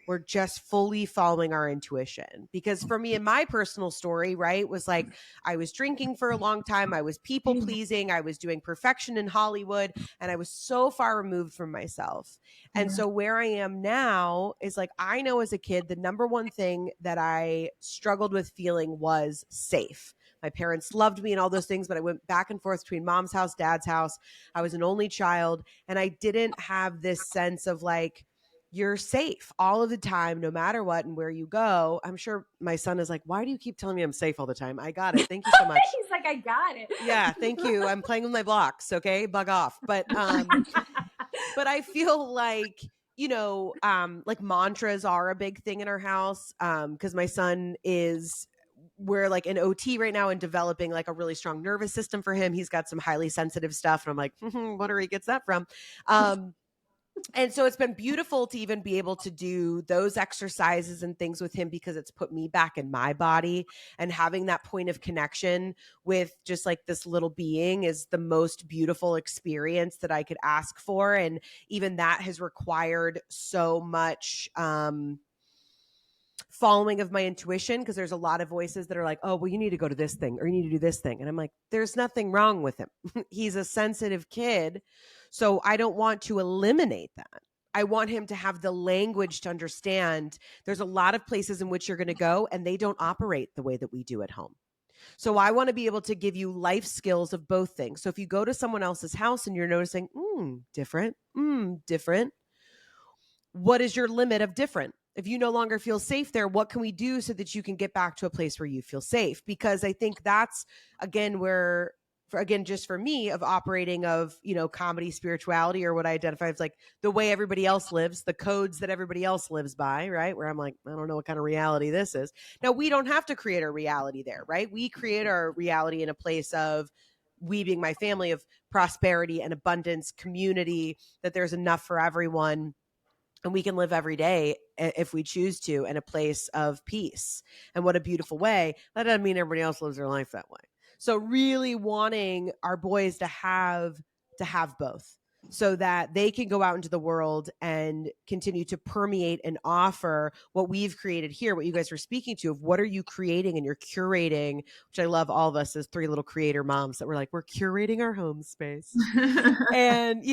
we're just fully following our intuition. Because for me, in my personal story, right, was like I was drinking for a long time, I was people pleasing, I was doing perfection in Hollywood, and I was so far removed from myself. And Yeah. so where I am now is like I know as a kid, the number one thing that I struggled with feeling was safe. My parents loved me and all those things, but I went back and forth between mom's house, dad's house. I was an only child, and I didn't have this sense of like, you're safe all of the time, no matter what and where you go. I'm sure my son is like, why do you keep telling me I'm safe all the time? I got it. Thank you so much. He's like, I got it. Yeah, thank you. I'm playing with my blocks. Okay, bug off. But I feel like, you know, like mantras are a big thing in our house. Because my son is, we're like in OT right now and developing like a really strong nervous system for him. He's got some highly sensitive stuff, and I'm like, wonder where he gets that from. And so it's been beautiful to even be able to do those exercises and things with him, because it's put me back in my body, and having that point of connection with just like this little being is the most beautiful experience that I could ask for. And even that has required so much following of my intuition, because there's a lot of voices that are like, oh, well, you need to go to this thing or you need to do this thing. And I'm like, there's nothing wrong with him. He's a sensitive kid. So I don't want to eliminate that. I want him to have the language to understand there's a lot of places in which you're going to go and they don't operate the way that we do at home. So I want to be able to give you life skills of both things. So if you go to someone else's house and you're noticing, different, what is your limit of different? If you no longer feel safe there, what can we do so that you can get back to a place where you feel safe? Because I think that's, again, where, just for me, of operating of, comedy spirituality, or what I identify as like the way everybody else lives, the codes that everybody else lives by, right? Where I'm like, I don't know what kind of reality this is. Now, we don't have to create our reality there, right? We create our reality in a place of, we being my family, of prosperity and abundance, community, that there's enough for everyone, and we can live every day, if we choose to, in a place of peace. And what a beautiful way. That doesn't mean everybody else lives their life that way. So really wanting our boys to have both, so that they can go out into the world and continue to permeate and offer what we've created here, what you guys were speaking to, of what are you creating, and you're curating, which I love. All of us as three little creator moms that we're like, we're curating our home space. And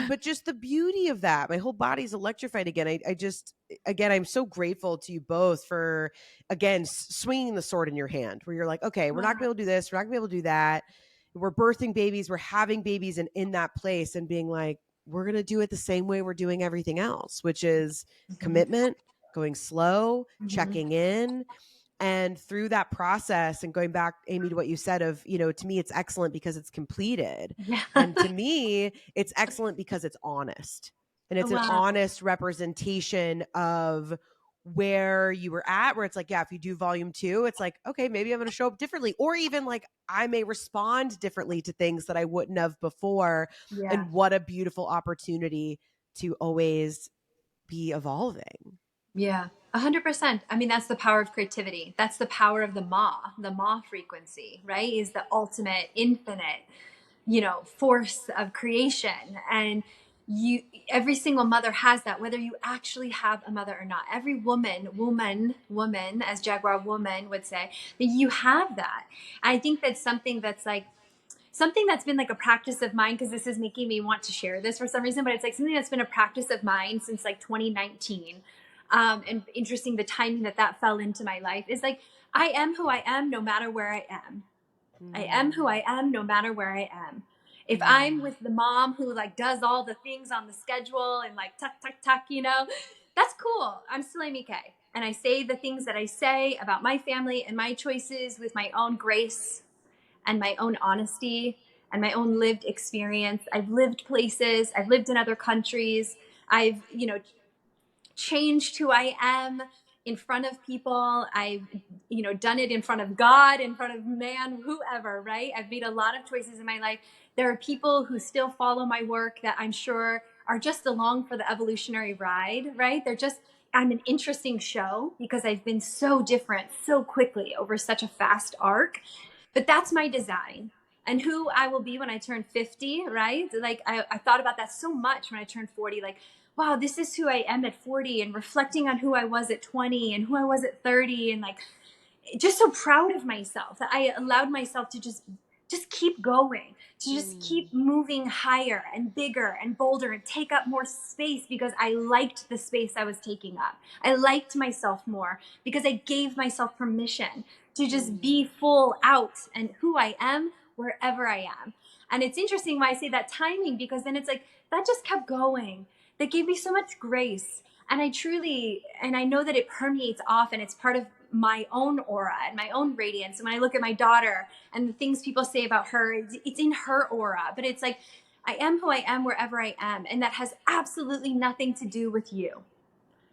but just the beauty of that, my whole body's electrified again. I just, again, I'm so grateful to you both for, again, swinging the sword in your hand, where you're like, okay, we're not gonna be able to do this, we're not gonna be able to do that, we're birthing babies, we're having babies, and in that place, and being like, we're gonna do it the same way we're doing everything else, which is commitment, going slow, checking in. And through that process, and going back, Amy, to what you said of, to me, it's excellent because it's completed. Yeah. And to me, it's excellent because it's honest. And it's an Wow. honest representation of where you were at, where it's like, yeah, if you do volume 2, it's like, okay, maybe I'm going to show up differently. Or even like, I may respond differently to things that I wouldn't have before. Yeah. And what a beautiful opportunity to always be evolving. Yeah. 100%. I mean, that's the power of creativity. That's the power of the Ma frequency, right? Is the ultimate infinite, force of creation. And every single mother has that, whether you actually have a mother or not. Every woman, as Jaguar woman would say, that you have that. I think that's something that's been like a practice of mine, because this is making me want to share this for some reason, but it's like something that's been a practice of mine since like 2019. And interesting, the timing that fell into my life is like, I am who I am no matter where I am. I am who I am no matter where I am. If I'm with the mom who like does all the things on the schedule and like tuck, tuck, tuck, that's cool. I'm still Amy K. And I say the things that I say about my family and my choices with my own grace and my own honesty and my own lived experience. I've lived places, I've lived in other countries. I've, changed who I am in front of people. I've, done it in front of God, in front of man, whoever, right? I've made a lot of choices in my life. There are people who still follow my work that I'm sure are just along for the evolutionary ride, right? I'm an interesting show because I've been so different so quickly over such a fast arc. But that's my design. And who I will be when I turn 50, right? Like I thought about that so much when I turned 40, like, wow, this is who I am at 40, and reflecting on who I was at 20 and who I was at 30, and like just so proud of myself that I allowed myself to just keep going, to just keep moving higher and bigger and bolder and take up more space, because I liked the space I was taking up. I liked myself more because I gave myself permission to just be full out and who I am wherever I am. And it's interesting why I say that timing, because then it's like that just kept going. That gave me so much grace. And I know that it permeates off, and it's part of my own aura and my own radiance. And when I look at my daughter and the things people say about her, it's in her aura. But it's like, I am who I am wherever I am. And that has absolutely nothing to do with you.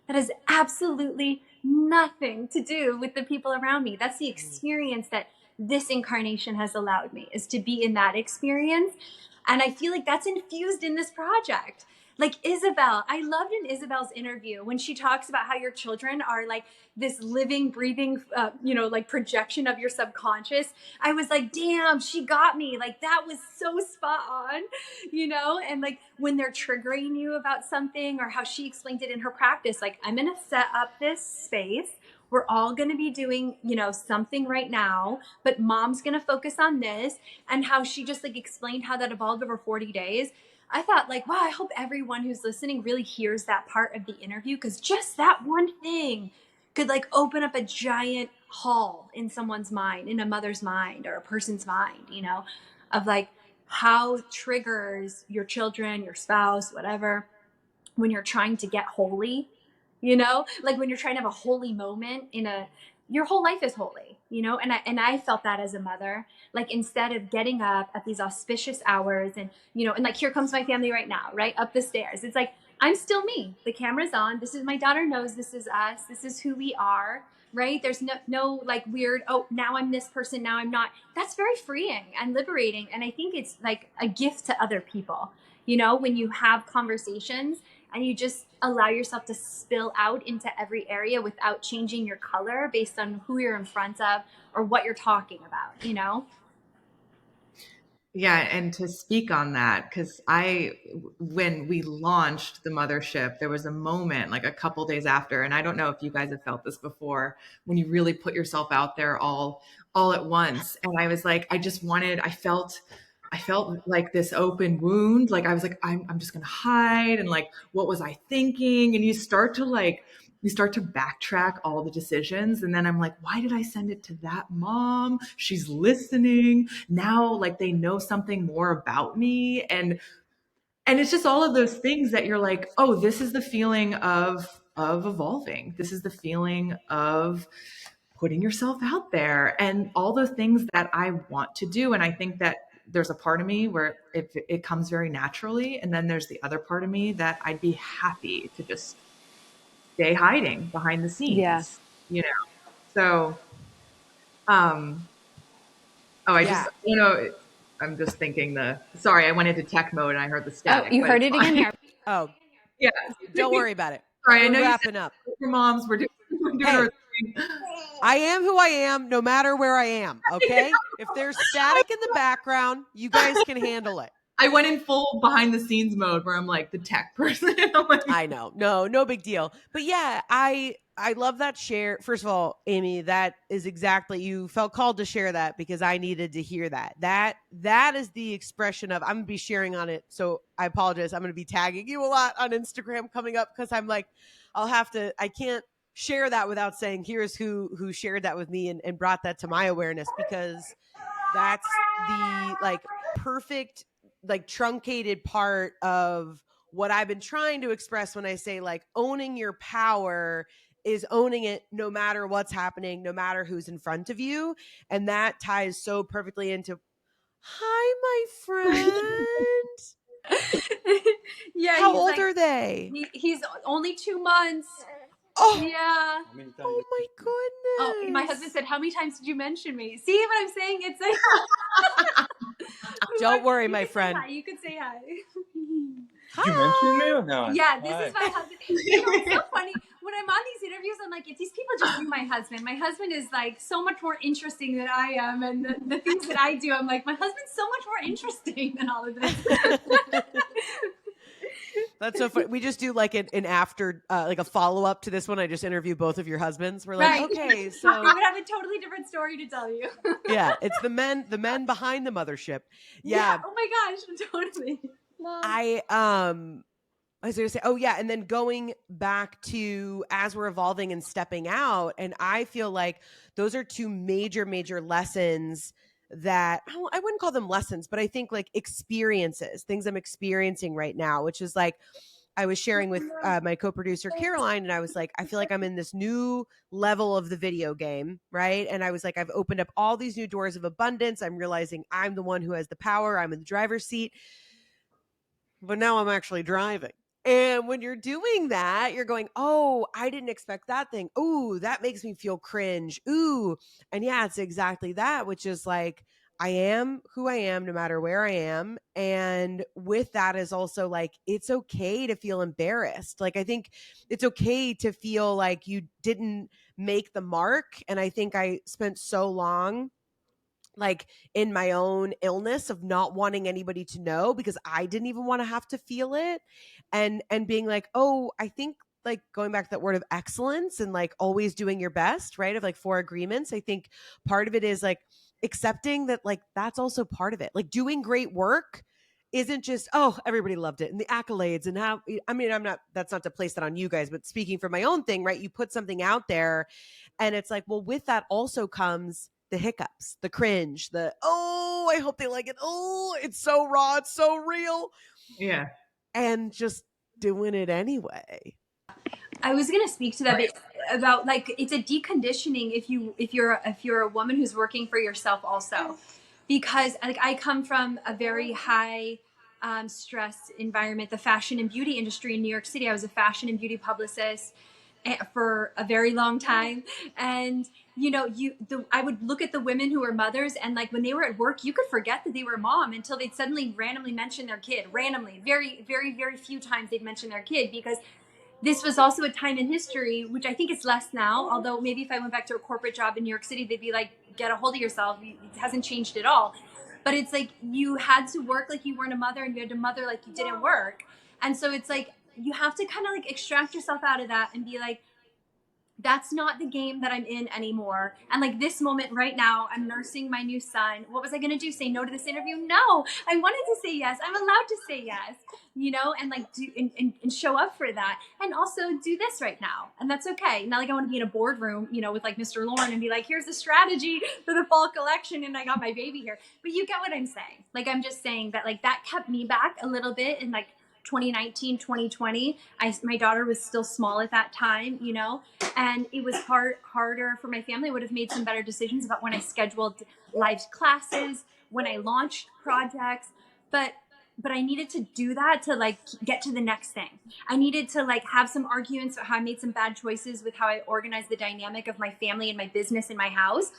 That has absolutely nothing to do with the people around me. That's the experience that this incarnation has allowed me, is to be in that experience. And I feel like that's infused in this project. Like Isabel, I loved in Isabel's interview when she talks about how your children are like this living, breathing, like projection of your subconscious. I was like, damn, she got me. Like that was so spot on, and like when they're triggering you about something, or how she explained it in her practice, like I'm going to set up this space. We're all going to be doing, something right now, but mom's going to focus on this, and how she just like explained how that evolved over 40 days. I thought like, wow, I hope everyone who's listening really hears that part of the interview, because just that one thing could like open up a giant hall in someone's mind, in a mother's mind or a person's mind, of like how triggers your children, your spouse, whatever, when you're trying to get holy, like when you're trying to have a holy moment your whole life is holy, and I felt that as a mother, like instead of getting up at these auspicious hours and, and like here comes my family right now, right up the stairs. It's like, I'm still me. The camera's on. This is my daughter knows this is us. This is who we are, right? There's no like weird, oh, now I'm this person, now I'm not. That's very freeing and liberating. And I think it's like a gift to other people, when you have conversations and you just allow yourself to spill out into every area without changing your color based on who you're in front of or what you're talking about. Yeah, and to speak on that, because when we launched the Mothership, there was a moment like a couple days after, and I don't know if you guys have felt this before, when you really put yourself out there all at once. And I was like, I felt like this open wound. Like I was like, I'm just gonna hide, and like, what was I thinking? And you start to backtrack all the decisions. And then I'm like, why did I send it to that mom? She's listening. Now, like they know something more about me. And it's just all of those things that you're like, oh, this is the feeling of evolving. This is the feeling of putting yourself out there and all the things that I want to do. And I think that there's a part of me where it comes very naturally. And then there's the other part of me that I'd be happy to just stay hiding behind the Yeah. scenes, you know? So, um, oh, Yeah. I'm just thinking sorry, I went into tech mode and I heard the Oh, static, you but heard it's it again fine. here. Oh, Yeah. don't worry about it. Sorry, I We're know you said wrapping up. for moms, we're doing our Hey, thing. I am who I am no matter where I am, okay? If there's static in the background, you guys can handle it. I went in full behind the scenes mode where I'm like the tech person. I'm like, I know. No big deal. But yeah, I love that share. First of all, Amy, that is exactly, you felt called to share that because I needed to hear that. That is the expression of, I'm going to be sharing on it. So I apologize. I'm going to be tagging you a lot on Instagram coming up because I'm like, I can't share that without saying, here's who shared that with me and brought that to my awareness, because that's the like perfect, like truncated part of what I've been trying to express when I say like owning your power is owning it no matter what's happening, no matter who's in front of you. And that ties so perfectly into, hi, my friend. Yeah, How he's old like, are they? he's only 2 months. Oh, Yeah. oh my Oh, my goodness. husband said, how many times did you mention me? See what I'm saying? It's like, Don't worry, you my could say friend. hi. You could say hi. Did you mention me or no? Yeah, this Hi. is my husband. It's so funny. When I'm on these interviews, I'm like, if these people just knew my husband is like so much more interesting than I am. And the things that I do, I'm like, my husband's so much more interesting than all of this. That's so funny. We just do like an after, like a follow up to this one. I just interview both of your husbands. We're like, Right. okay, They so would have a totally different story to tell you. yeah, it's the men behind the mothership. Yeah. Yeah, Oh my gosh. Totally. I was going to say, oh yeah, and then going back to as we're evolving and stepping out, and I feel like those are two major lessons that I wouldn't call them lessons, but I think like experiences, things I'm experiencing right now, which is like I was sharing with my co-producer Caroline, and I was like, I feel like I'm in this new level of the video game, right? And I was like, I've opened up all these new doors of abundance. I'm realizing I'm the one who has the power. I'm in the driver's seat, but now I'm actually driving. And when you're doing that, you're going, oh, I didn't expect that thing. Ooh, that makes me feel cringe. Ooh. And yeah, it's exactly that, which is like, I am who I am no matter where I am. And with that is also like, it's okay to feel embarrassed. Like, I think it's okay to feel like you didn't make the mark. And I think I spent so long like in my own illness of not wanting anybody to know because I didn't even want to have to feel it, and being like, oh, I think like going back to that word of excellence and like always doing your best, right? Of like 4 agreements. I think part of it is like accepting that like that's also part of it. Like doing great work isn't just, oh, everybody loved it and the accolades and how, I mean, I'm not, that's not to place that on you guys, but speaking for my own thing, right? You put something out there and it's like, well, with that also comes the hiccups, the cringe, the, oh, I hope they like it. Oh, it's so raw, it's so real. Yeah. And just doing it anyway. I was going to speak to that bit about like it's a deconditioning if you're a woman who's working for yourself also, because like I come from a very high stress environment, the fashion and beauty industry in New York City. I was a fashion and beauty publicist for a very long time, and you know, I would look at the women who were mothers, and like when they were at work, you could forget that they were a mom until they'd suddenly randomly mention their kid. Randomly, very, very, very few times they'd mention their kid because this was also a time in history, which I think is less now. Although maybe if I went back to a corporate job in New York City, they'd be like, get a hold of yourself. It hasn't changed at all. But it's like you had to work like you weren't a mother and you had to mother like you didn't work. And so it's like you have to kind of like extract yourself out of that and be like, that's not the game that I'm in anymore. And like this moment right now, I'm nursing my new son. What was I going to do? Say no to this interview? No, I wanted to say yes. I'm allowed to say yes, you know, and like do and show up for that. And also do this right now. And that's okay. Not like I want to be in a boardroom, you know, with like Mr. Lauren and be like, here's the strategy for the fall collection. And I got my baby here. But you get what I'm saying. Like, I'm just saying that like that kept me back a little bit in like 2019, 2020. My daughter was still small at that time, you know, and it was harder for my family. I would have made some better decisions about when I scheduled live classes, when I launched projects, but I needed to do that to like get to the next thing. I needed to like have some arguments about how I made some bad choices with how I organized the dynamic of my family and my business in my house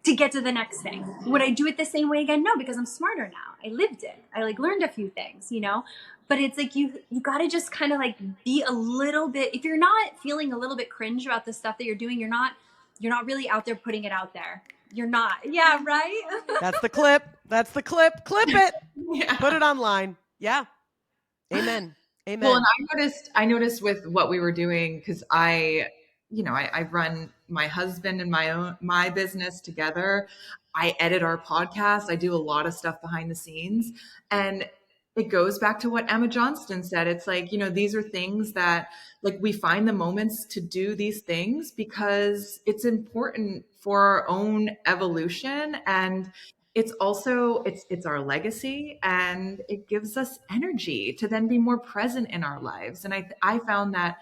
to get to the next thing. Would I do it the same way again? No, because I'm smarter now. I lived it. I like learned a few things, you know. But it's like you got to just kind of like be a little bit. If you're not feeling a little bit cringe about the stuff that you're doing, you're not really out there putting it out there. You're not. Yeah, right. That's the clip. That's the clip. Clip it. Yeah. Put it online. Yeah. Amen. Amen. Well, and I noticed with what we were doing, because I run my husband and my business together. I edit our podcast. I do a lot of stuff behind the scenes. And it goes back to what Emma Johnston said. It's like, you know, these are things that like we find the moments to do these things because it's important for our own evolution, and it's also it's our legacy, and it gives us energy to then be more present in our lives. And I found that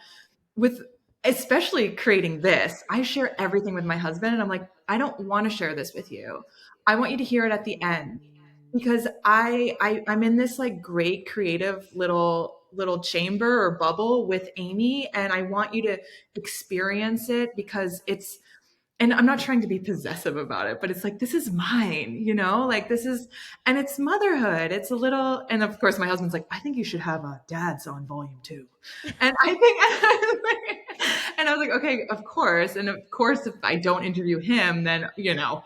with especially creating this, I share everything with my husband, and I'm like, I don't want to share this with you. I want you to hear it at the end, because I'm in this like great creative little chamber or bubble with Amy, and I want you to experience it because it's, and I'm not trying to be possessive about it, but it's like, this is mine, you know, like this is, and it's motherhood. It's a little, and of course my husband's like, I think you should have a Dad's on volume 2. And I think, and I was like, okay, of course. And of course, if I don't interview him, then, you know,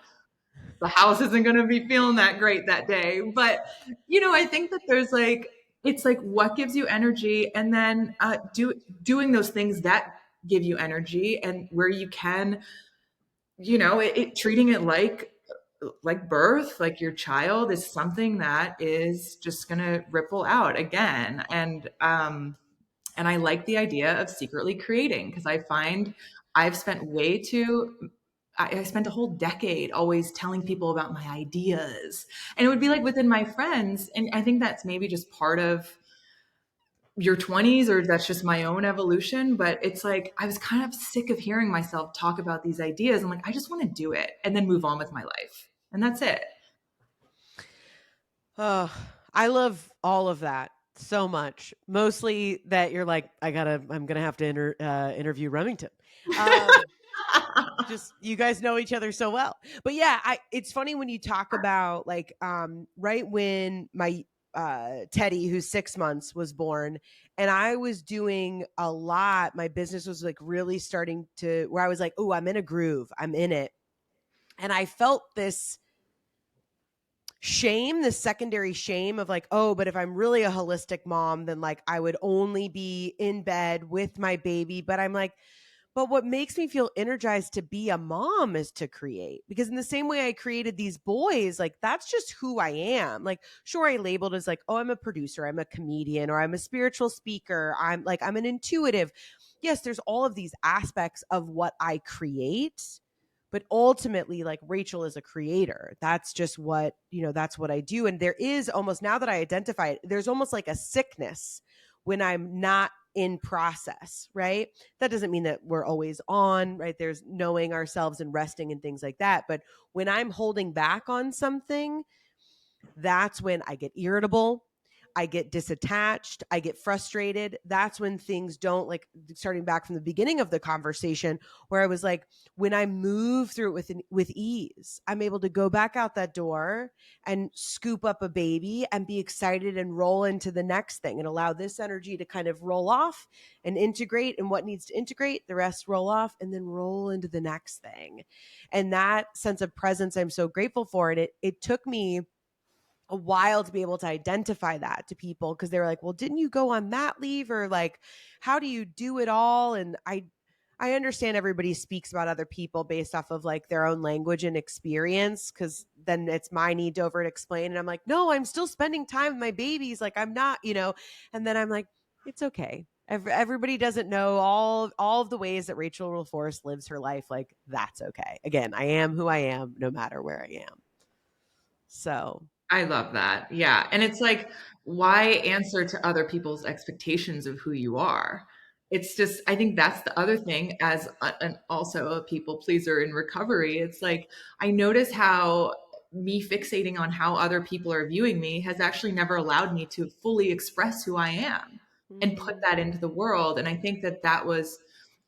the house isn't going to be feeling that great that day. But, you know, I think that there's like, it's like what gives you energy, and then doing those things that give you energy, and where you can, you know, treating it like birth, like your child is something that is just going to ripple out again. And I like the idea of secretly creating, because I find I've spent I spent a whole decade always telling people about my ideas, and it would be like within my friends. And I think that's maybe just part of your 20s, or that's just my own evolution. But it's like I was kind of sick of hearing myself talk about these ideas. I'm like, I just want to do it and then move on with my life, and that's it. I love all of that so much. Mostly that you're like, I'm gonna have to interview Remington. Just you guys know each other so well. But yeah, it's funny when you talk about like right when my Teddy, who's 6 months, was born, and I was doing a lot. My business was like really starting to where I was like, oh, I'm in a groove. I'm in it. And I felt this shame, the secondary shame of like, oh, but if I'm really a holistic mom, then like I would only be in bed with my baby. But I'm like, but what makes me feel energized to be a mom is to create. Because in the same way I created these boys, like that's just who I am. Like, sure, I labeled as like, oh, I'm a producer, I'm a comedian, or I'm a spiritual speaker, I'm an intuitive. Yes, there's all of these aspects of what I create, but ultimately like Rachel is a creator. That's just what, that's what I do. And there is almost, now that I identify it, there's almost like a sickness when I'm not in process, right? That doesn't mean that we're always on, right? There's knowing ourselves and resting and things like that. But when I'm holding back on something, that's when I get irritable. I get disattached. I get frustrated. That's when things don't, like, starting back from the beginning of the conversation where I was like, when I move through it with ease, I'm able to go back out that door and scoop up a baby and be excited and roll into the next thing and allow this energy to kind of roll off and integrate, and what needs to integrate, the rest roll off and then roll into the next thing. And that sense of presence, I'm so grateful for. And it took me a while to be able to identify that to people, because they were like, well, didn't you go on mat leave, or like, how do you do it all? And I understand everybody speaks about other people based off of like their own language and experience, because then it's my need to over explain. And I'm like, no, I'm still spending time with my babies. Like I'm not, and then I'm like, it's okay. Everybody doesn't know all of the ways that Rachel Forrest lives her life. Like that's okay. Again, I am who I am, no matter where I am. So I love that. Yeah. And it's like, why answer to other people's expectations of who you are? It's just, I think that's the other thing as also a people pleaser in recovery. It's like, I notice how me fixating on how other people are viewing me has actually never allowed me to fully express who I am and put that into the world. And I think that that was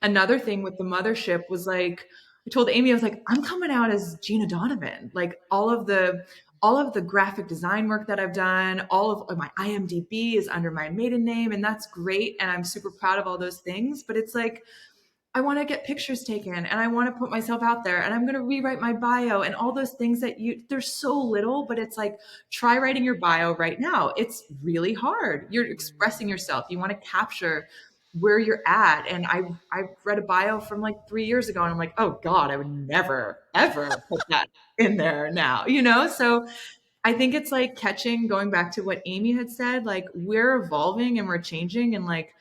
another thing with the mothership was like, I told Amy, I was like, I'm coming out as Jeana Donovan. Like all of the graphic design work that I've done, all of my IMDb is under my maiden name, and that's great. And I'm super proud of all those things. But it's like, I want to get pictures taken and I want to put myself out there and I'm going to rewrite my bio and all those things that there's so little, but it's like, try writing your bio right now. It's really hard. You're expressing yourself. You want to capture where you're at. And I read a bio from like 3 years ago and I'm like, oh God, I would never, ever put that in there now, So I think it's like going back to what Amy had said, like we're evolving and we're changing and like,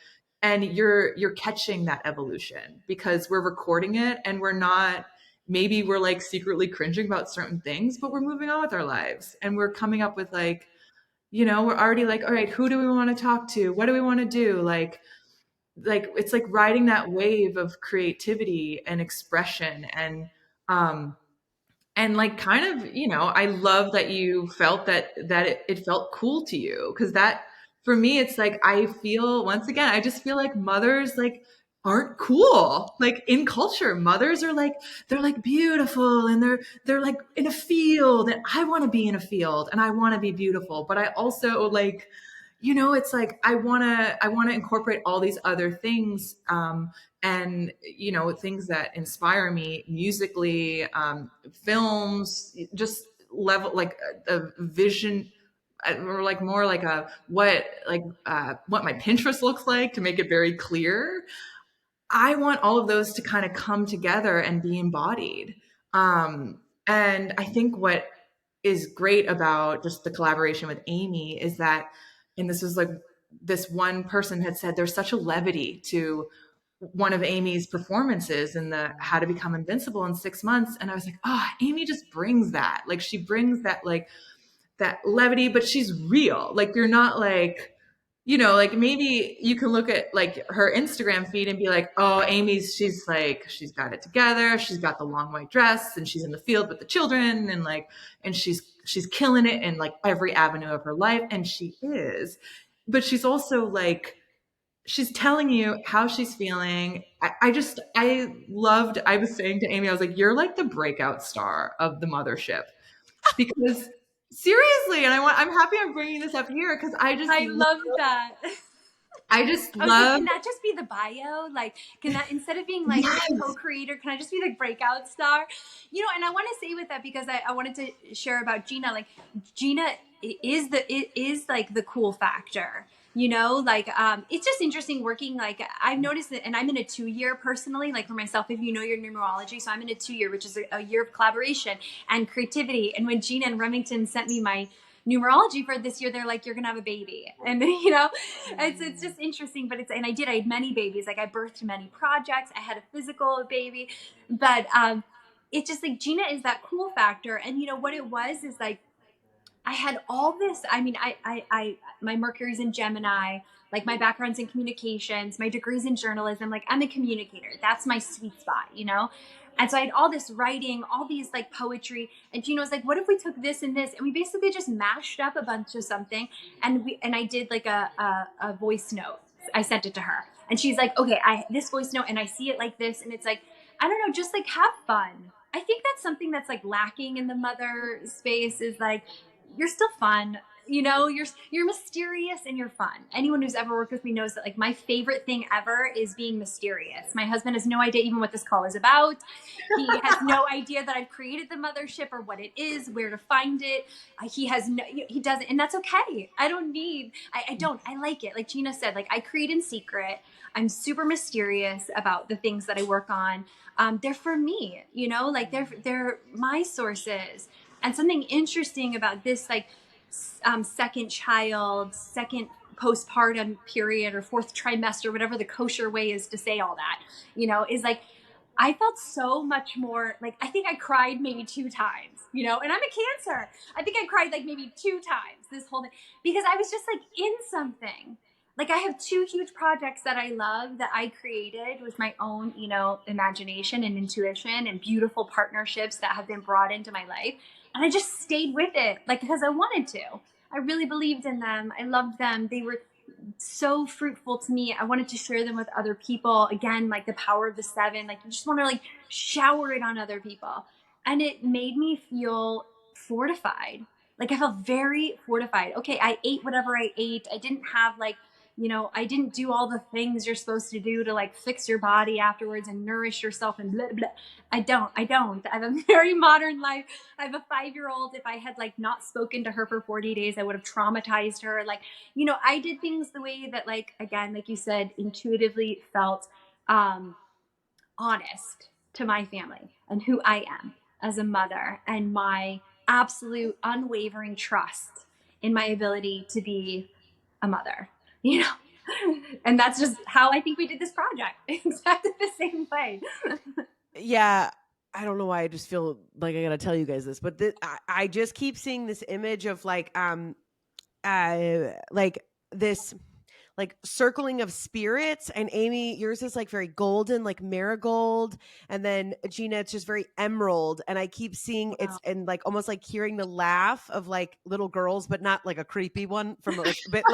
and you're catching that evolution because we're recording it and maybe we're like secretly cringing about certain things, but we're moving on with our lives and we're coming up with like, we're already like, all right, who do we want to talk to? What do we want to do? Like it's like riding that wave of creativity and expression and like kind of, I love that you felt that it felt cool to you, because that for me it's like I feel, once again, I just feel like mothers like aren't cool. Like in culture, mothers are like, they're like beautiful and they're like in a field, and I want to be in a field and I want to be beautiful, but I also like, it's like I want to incorporate all these other things, and things that inspire me musically, films, just level like a vision, or like more like what my Pinterest looks like, to make it very clear. I want all of those to kind of come together and be embodied. And I think what is great about just the collaboration with Amy is that, and this was like, this one person had said there's such a levity to one of Amy's performances in the How to Become Invincible in 6 months. And I was like, oh, Amy just brings that. Like she brings that, like that levity, but she's real. Like you're not like, like maybe you can look at like her Instagram feed and be like, oh, she's like, she's got it together. She's got the long white dress and she's in the field with the children and like, and she's killing it in like every avenue of her life. And she is, but she's also like she's telling you how she's feeling. I was saying to Amy, I was like, you're like the breakout star of the mothership, because seriously, and I'm happy I'm bringing this up here because I love that. I just I was like, love, can that just be the bio? Like, can that, instead of being like yes, the co-creator, can I just be the breakout star? You know, and I want to say with that, because I wanted to share about Jeana. Like, Jeana is like the cool factor. You know, like it's just interesting working. Like, I've noticed that, and I'm in a 2-year personally. Like for myself, if you know your numerology, so I'm in a 2-year, which is a year of collaboration and creativity. And when Jeana and Remington sent me my numerology for this year, they're like, you're gonna have a baby. And you know, it's just interesting. But I had many babies. Like, I birthed many projects, I had a physical baby. But it's just like Jeana is that cool factor. And you know what it was is like, I had all this. I mean, my Mercury's in Gemini. Like, my background's in communications, my degree's in journalism. Like, I'm a communicator. That's my sweet spot, you know? And so I had all this writing, all these like poetry. And Gina was like, what if we took this and this? And we basically just mashed up a bunch of something. And I did like a voice note. I sent it to her. And she's like, okay, this voice note, and I see it like this. And it's like, I don't know, just like have fun. I think that's something that's like lacking in the mother space, is like, you're still fun. You know, you're mysterious and you're fun. Anyone who's ever worked with me knows that like my favorite thing ever is being mysterious. My husband has no idea even what this call is about. He has no idea that I've created the mothership or what it is, where to find it. He doesn't, and that's okay. I like it. Like Gina said, like, I create in secret. I'm super mysterious about the things that I work on. They're for me, you know, like they're my sources. And something interesting about this, like, second child, second postpartum period, or fourth trimester, whatever the kosher way is to say all that, you know, is like, I felt so much more like, I think I cried maybe 2 times, you know, and I'm a Cancer. I think I cried like maybe 2 times this whole thing, because I was just like in something. Like, I have 2 huge projects that I love that I created with my own, you know, imagination and intuition, and beautiful partnerships that have been brought into my life. And I just stayed with it, like, because I wanted to. I really believed in them. I loved them. They were so fruitful to me. I wanted to share them with other people. Again, like the power of the 7, like, you just want to like shower it on other people. And it made me feel fortified. Like, I felt very fortified. Okay, I ate whatever I ate. I didn't have like, you know, I didn't do all the things you're supposed to do to like fix your body afterwards and nourish yourself and blah, blah. I don't. I have a very modern life. I have a 5-year-old. If I had like not spoken to her for 40 days, I would have traumatized her. Like, you know, I did things the way that, like, again, like you said, intuitively felt honest to my family and who I am as a mother, and my absolute unwavering trust in my ability to be a mother, you know? And that's just how I think we did this project, exactly the same way. Yeah, I don't know why I just feel like I gotta tell you guys this, but I just keep seeing this image of like this like circling of spirits, and Amy, yours is like very golden, like marigold, and then Gina, it's just very emerald, and I keep seeing it's, and like almost like hearing the laugh of like little girls, but not like a creepy one from like, but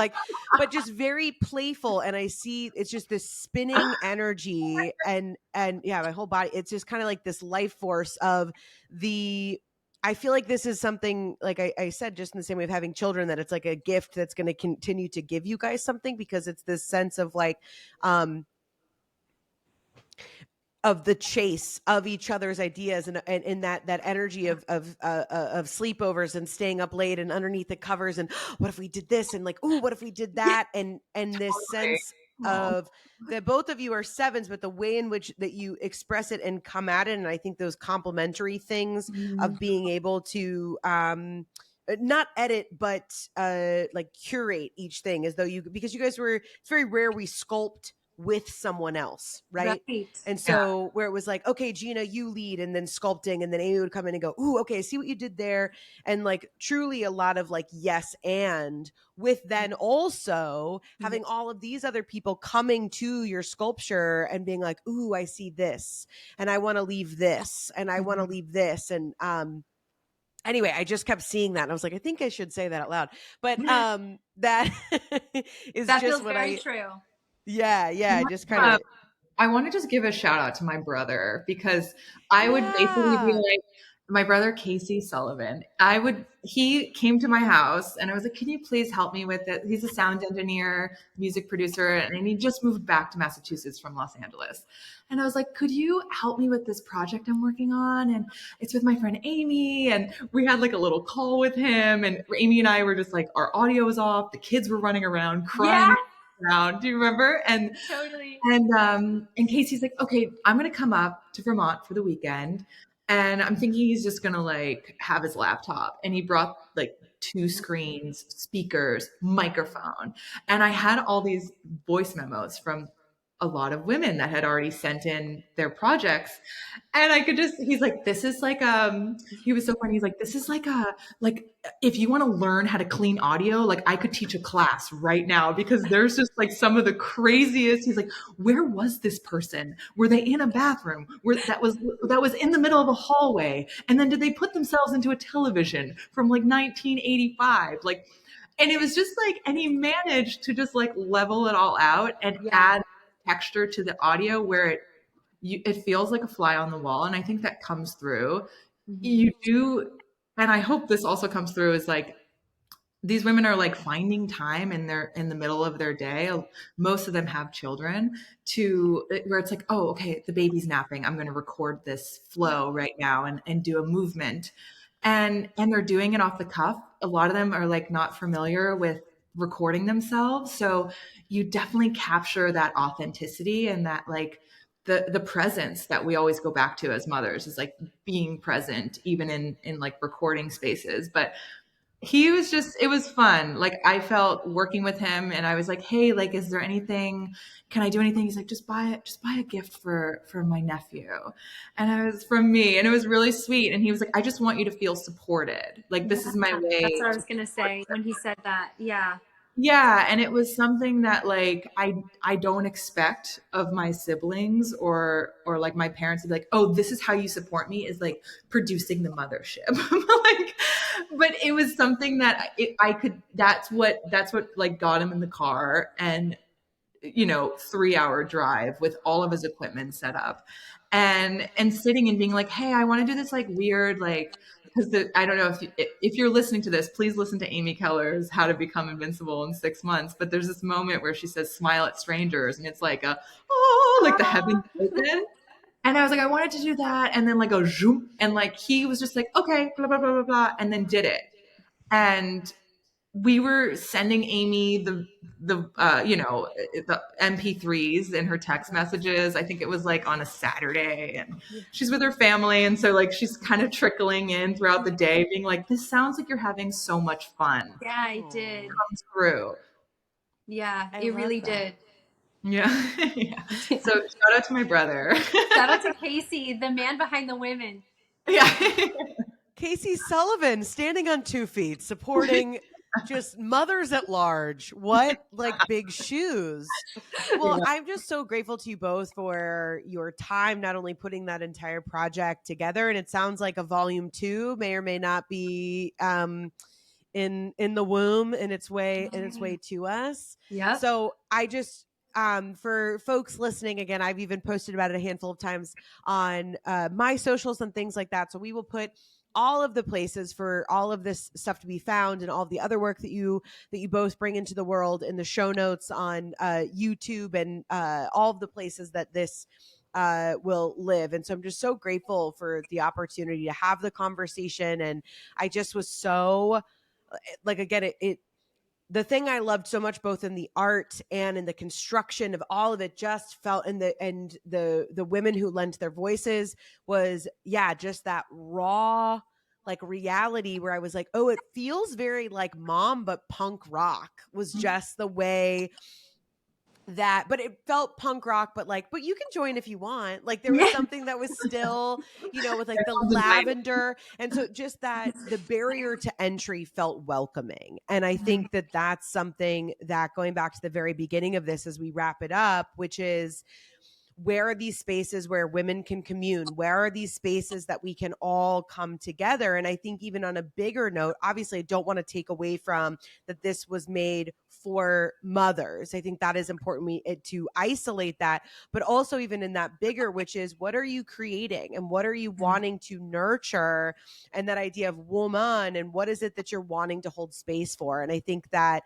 just very playful, and I see it's just this spinning energy, and yeah, my whole body, it's just kind of like this life force of the, I feel like this is something, like I said, just in the same way of having children, that it's like a gift that's going to continue to give you guys something, because it's this sense of like, of the chase of each other's ideas, and in that energy of sleepovers and staying up late and underneath the covers, and what if we did this, and like, ooh, what if we did that, and this sense of that both of you are 7s, but the way in which that you express it and come at it, and I think those complementary things of being able to not edit, but like curate each thing, as though you, because you guys were, it's very rare we sculpt with someone else, right? And so where it was like, okay, Gina, you lead, and then sculpting, and then Amy would come in and go, ooh, okay, I see what you did there. And like truly a lot of like, yes, and with then also having all of these other people coming to your sculpture and being like, ooh, I see this, and I want to leave this, and I want to leave this. And anyway, I just kept seeing that, and I was like, I think I should say that out loud. But that is that just feels what very true. Yeah. Just kind of. I want to just give a shout out to my brother because I would basically be Yeah. like, my brother Casey Sullivan. He came to my house and I was like, can you please help me with it? He's a sound engineer, music producer, and he just moved back to Massachusetts from Los Angeles. And I was like, could you help me with this project I'm working on? And it's with my friend Amy. And we had like a little call with him. And Amy and I were just like, our audio was off. The kids were running around crying Yeah, around. Do you remember? totally. And Casey's like, okay, I'm gonna come up to Vermont for the weekend. And I'm thinking he's just gonna like have his laptop. And he brought like two screens, speakers, microphone. And I had all these voice memos from a lot of women that had already sent in their projects. And I could just, he's like, this is like, he was so funny. He's like, this is like, if you want to learn how to clean audio, like I could teach a class right now because there's just like some of the craziest. He's like, where was this person? Were they in a bathroom? That was in the middle of a hallway? And then did they put themselves into a television from like 1985? Like, and it was just like, and he managed to just like level it all out and add texture to the audio where it feels like a fly on the wall. And I think that comes through. You do, and I hope this also comes through, is like these women are like finding time in the middle of their day. Most of them have children to where it's like, oh, okay, the baby's napping. I'm going to record this flow right now and do a movement. And they're doing it off the cuff. A lot of them are like not familiar with recording themselves. So you definitely capture that authenticity and that like the presence that we always go back to as mothers is like being present even in like recording spaces. But he was just, it was fun. Like I felt working with him and I was like, hey, like, is there anything, can I do anything? He's like, just buy a gift for my nephew. And I was from me and it was really sweet. And he was like, I just want you to feel supported. Like, this is my way That's what I to was gonna support say you. when he said that. Yeah. Yeah, and it was something that like I don't expect of my siblings or like my parents to be like, oh, this is how you support me is like producing the mothership. Like, but it was something that I could. That's what like got him in the car and 3-hour drive with all of his equipment set up and sitting and being like, hey, I want to do this like weird like because I don't know if you're listening to this, please listen to Amy Keller's How to Become Invincible in 6 Months. But there's this moment where she says, smile at strangers. And it's like like the heavens open. And I was like, I wanted to do that. And then like a zoom. And like, he was just like, okay, blah, blah, blah, blah, blah. And then did it. And we were sending Amy the MP3s in her text messages. I think it was like on a Saturday and she's with her family. And so like she's kind of trickling in throughout the day being like, this sounds like you're having so much fun. Yeah, I did. Comes through. Yeah, I it love really that. did. Yeah. Yeah. So shout out to my brother. Shout out to Casey, the man behind the women. Yeah. Casey Sullivan standing on 2 feet, supporting just mothers at large. What like big shoes. Well, I'm just so grateful to you both for your time, not only putting that entire project together, and it sounds like a volume 2 may or may not be in the womb in its way to us. Yep. So I just for folks listening, again, I've even posted about it a handful of times on my socials and things like that. So we will put all of the places for all of this stuff to be found and all of the other work that you both bring into the world in the show notes on YouTube and all of the places that this will live. And so I'm just so grateful for the opportunity to have the conversation. And I just was so like, again, it the thing I loved so much, both in the art and in the construction of all of it, just felt in the women who lent their voices was, just that raw, like reality where I was like, oh, it feels very like Mom, but punk rock was just the way that, but it felt punk rock, but you can join if you want. Like there was something that was still, with like the lavender. And so just that the barrier to entry felt welcoming. And I think that that's something that, going back to the very beginning of this, as we wrap it up, which is where are these spaces where women can commune? Where are these spaces that we can all come together? And I think even on a bigger note, obviously I don't want to take away from that this was made for mothers. I think that is important to isolate that, but also even in that bigger, which is what are you creating and what are you wanting to nurture, and that idea of woman and what is it that you're wanting to hold space for. And I think that,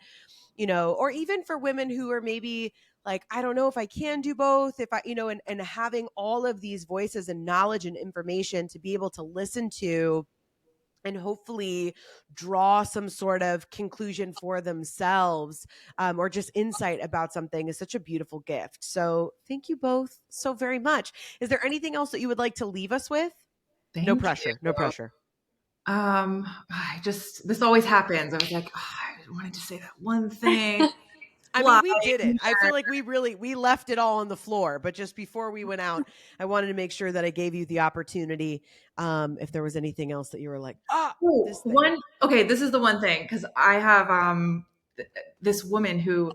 or even for women who are maybe like, I don't know if I can do both, if I, and having all of these voices and knowledge and information to be able to listen to and hopefully draw some sort of conclusion for themselves, or just insight about something is such a beautiful gift. So thank you both so very much. Is there anything else that you would like to leave us with? No pressure. No pressure. This always happens. I was like, I wanted to say that one thing. I mean, we did it. I feel like we left it all on the floor, but just before we went out, I wanted to make sure that I gave you the opportunity. If there was anything else that you were like, this thing. This is the one thing. Cause I have, this woman who,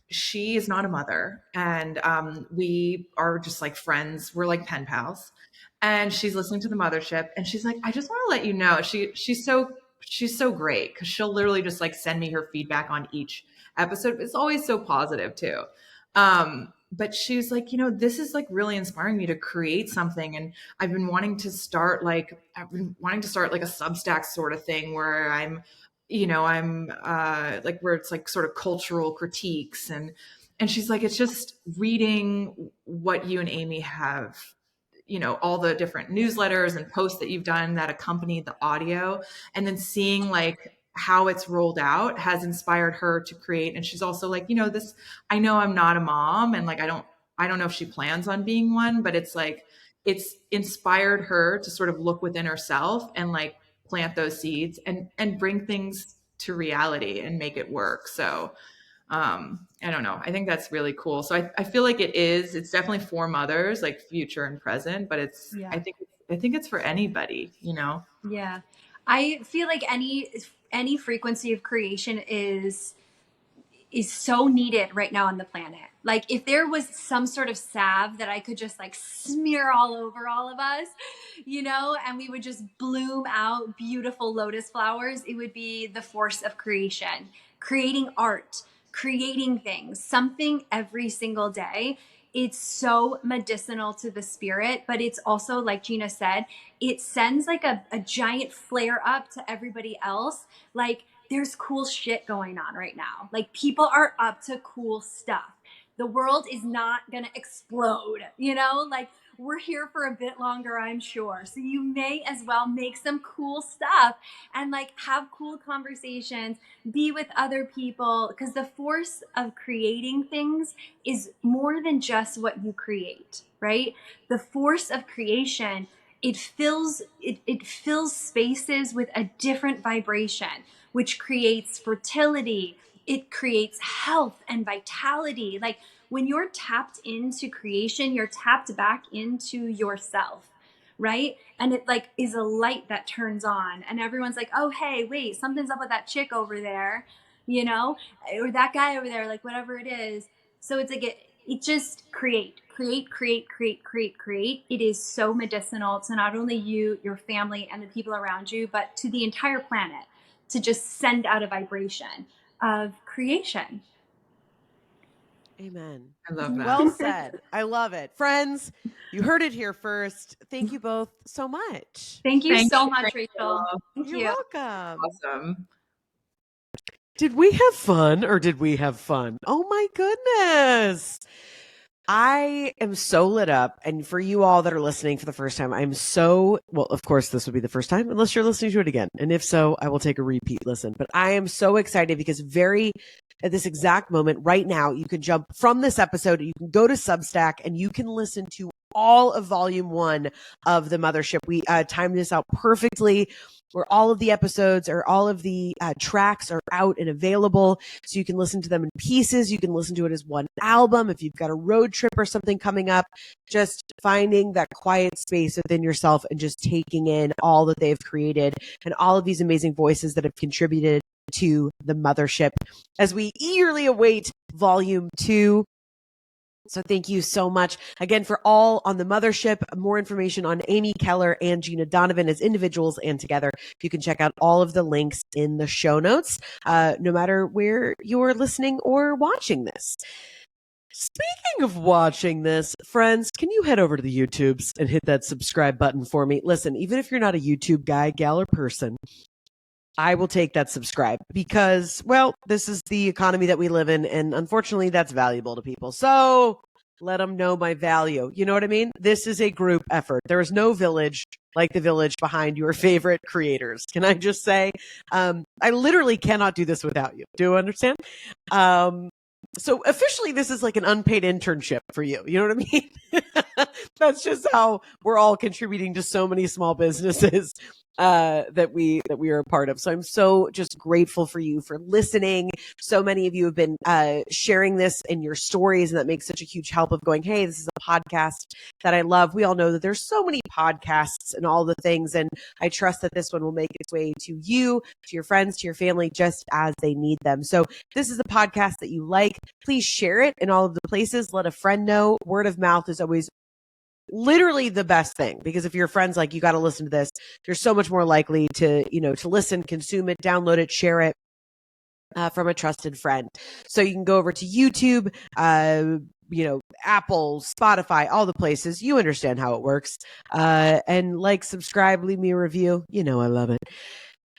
she is not a mother, and we are just like friends. We're like pen pals, and she's listening to the Mothership, and she's like, I just want to let you know, she's so great, because she'll literally just like send me her feedback on each episode. It's always so positive too. But she's like, this is like really inspiring me to create something, and I've been wanting to start like a Substack sort of thing where I'm like where it's like sort of cultural critiques, and she's like, it's just reading what you and Amy have, all the different newsletters and posts that you've done that accompany the audio, and then seeing like how it's rolled out has inspired her to create. And she's also like, this, I know I'm not a mom, and like I don't know if she plans on being one, but it's like it's inspired her to sort of look within herself and like plant those seeds and bring things to reality and make it work. So I don't know. I think that's really cool. So I feel like it's definitely for mothers, like future and present, but I think it's for anybody, Yeah. I feel like any frequency of creation is so needed right now on the planet. Like if there was some sort of salve that I could just like smear all over all of us, and we would just bloom out beautiful lotus flowers, it would be the force of creation, creating art, creating things, something every single day. It's so medicinal to the spirit, but it's also, like Jeana said, it sends like a giant flare up to everybody else. Like, there's cool shit going on right now. Like people are up to cool stuff. The world is not going to explode, like we're here for a bit longer, I'm sure. So you may as well make some cool stuff and like have cool conversations, be with other people, because the force of creating things is more than just what you create, right? The force of creation, it fills spaces with a different vibration, which creates fertility. It creates health and vitality. Like when you're tapped into creation, you're tapped back into yourself, right? And it like is a light that turns on, and everyone's like, oh, hey, wait, something's up with that chick over there, or that guy over there, like whatever it is. So it's like it just create. It is so medicinal to not only you, your family, and the people around you, but to the entire planet, to just send out a vibration of creation. Amen. I love that. Well said. I love it. Friends, you heard it here first. Thank you both so much. Thank you so much, Rachel. Thank you. You're welcome. Awesome. Did we have fun or did we have fun? Oh my goodness. I am so lit up. And for you all that are listening for the first time, well, of course, this would be the first time unless you're listening to it again. And if so, I will take a repeat listen. But I am so excited because at this exact moment right now, you can jump from this episode, you can go to Substack and you can listen to all of volume 1 of the Mothership. We timed this out perfectly, where all of the episodes or all of the tracks are out and available. So you can listen to them in pieces. You can listen to it as one album. If you've got a road trip or something coming up, just finding that quiet space within yourself and just taking in all that they've created and all of these amazing voices that have contributed to the Mothership as we eagerly await volume 2. So thank you so much again for all on the Mothership. More information on Amy Keller and Jeana Donovan as individuals and together. You can check out all of the links in the show notes, no matter where you're listening or watching this. Speaking of watching this, friends, can you head over to the YouTubes and hit that subscribe button for me? Listen, even if you're not a YouTube guy, gal, or person, I will take that subscribe because, well, this is the economy that we live in, and unfortunately, that's valuable to people. So let them know my value. You know what I mean? This is a group effort. There is no village like the village behind your favorite creators. Can I just say, I literally cannot do this without you. Do you understand? So officially, this is like an unpaid internship for you. You know what I mean? That's just how we're all contributing to so many small businesses that we are a part of. So I'm so just grateful for you for listening. So many of you have been sharing this in your stories, and that makes such a huge help of going, hey, this is a podcast that I love. We all know that there's so many podcasts and all the things, and I trust that this one will make its way to you, to your friends, to your family, just as they need them. So this is a podcast that you like. Please share it in all of the places. Let a friend know. Word of mouth is always literally the best thing, because if your friend's like, you got to listen to this, they're so much more likely to, to listen, consume it, download it, share it from a trusted friend. So you can go over to YouTube, Apple, Spotify, all the places. You understand how it works. And subscribe, leave me a review. I love it.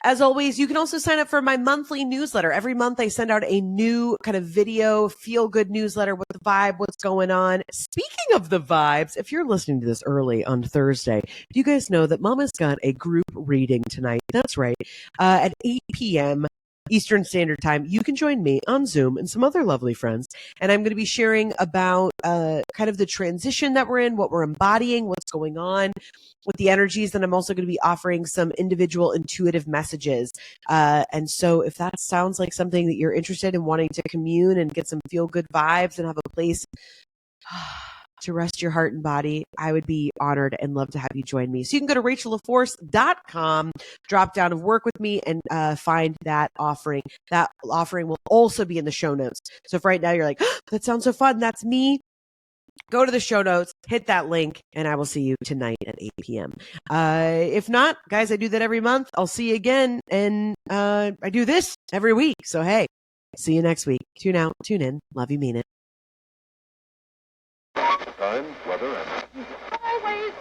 As always, you can also sign up for my monthly newsletter. Every month I send out a new kind of video, feel-good newsletter with the vibe, what's going on. Speaking of the vibes, if you're listening to this early on Thursday, do you guys know that Mama's got a group reading tonight? That's right. At 8 p.m. Eastern Standard Time, you can join me on Zoom and some other lovely friends. And I'm going to be sharing about kind of the transition that we're in, what we're embodying, what's going on with the energies. And I'm also going to be offering some individual intuitive messages. And so if that sounds like something that you're interested in, wanting to commune and get some feel good vibes and have a place to rest your heart and body, I would be honored and love to have you join me. So you can go to rachellaforce.com, drop down of work with me, and find that offering. That offering will also be in the show notes. So if right now you're like, oh, that sounds so fun, that's me, go to the show notes, hit that link, and I will see you tonight at 8 p.m. If not, guys, I do that every month. I'll see you again. And I do this every week. So, hey, see you next week. Tune out, tune in. Love you, mean it. Time, weather, and always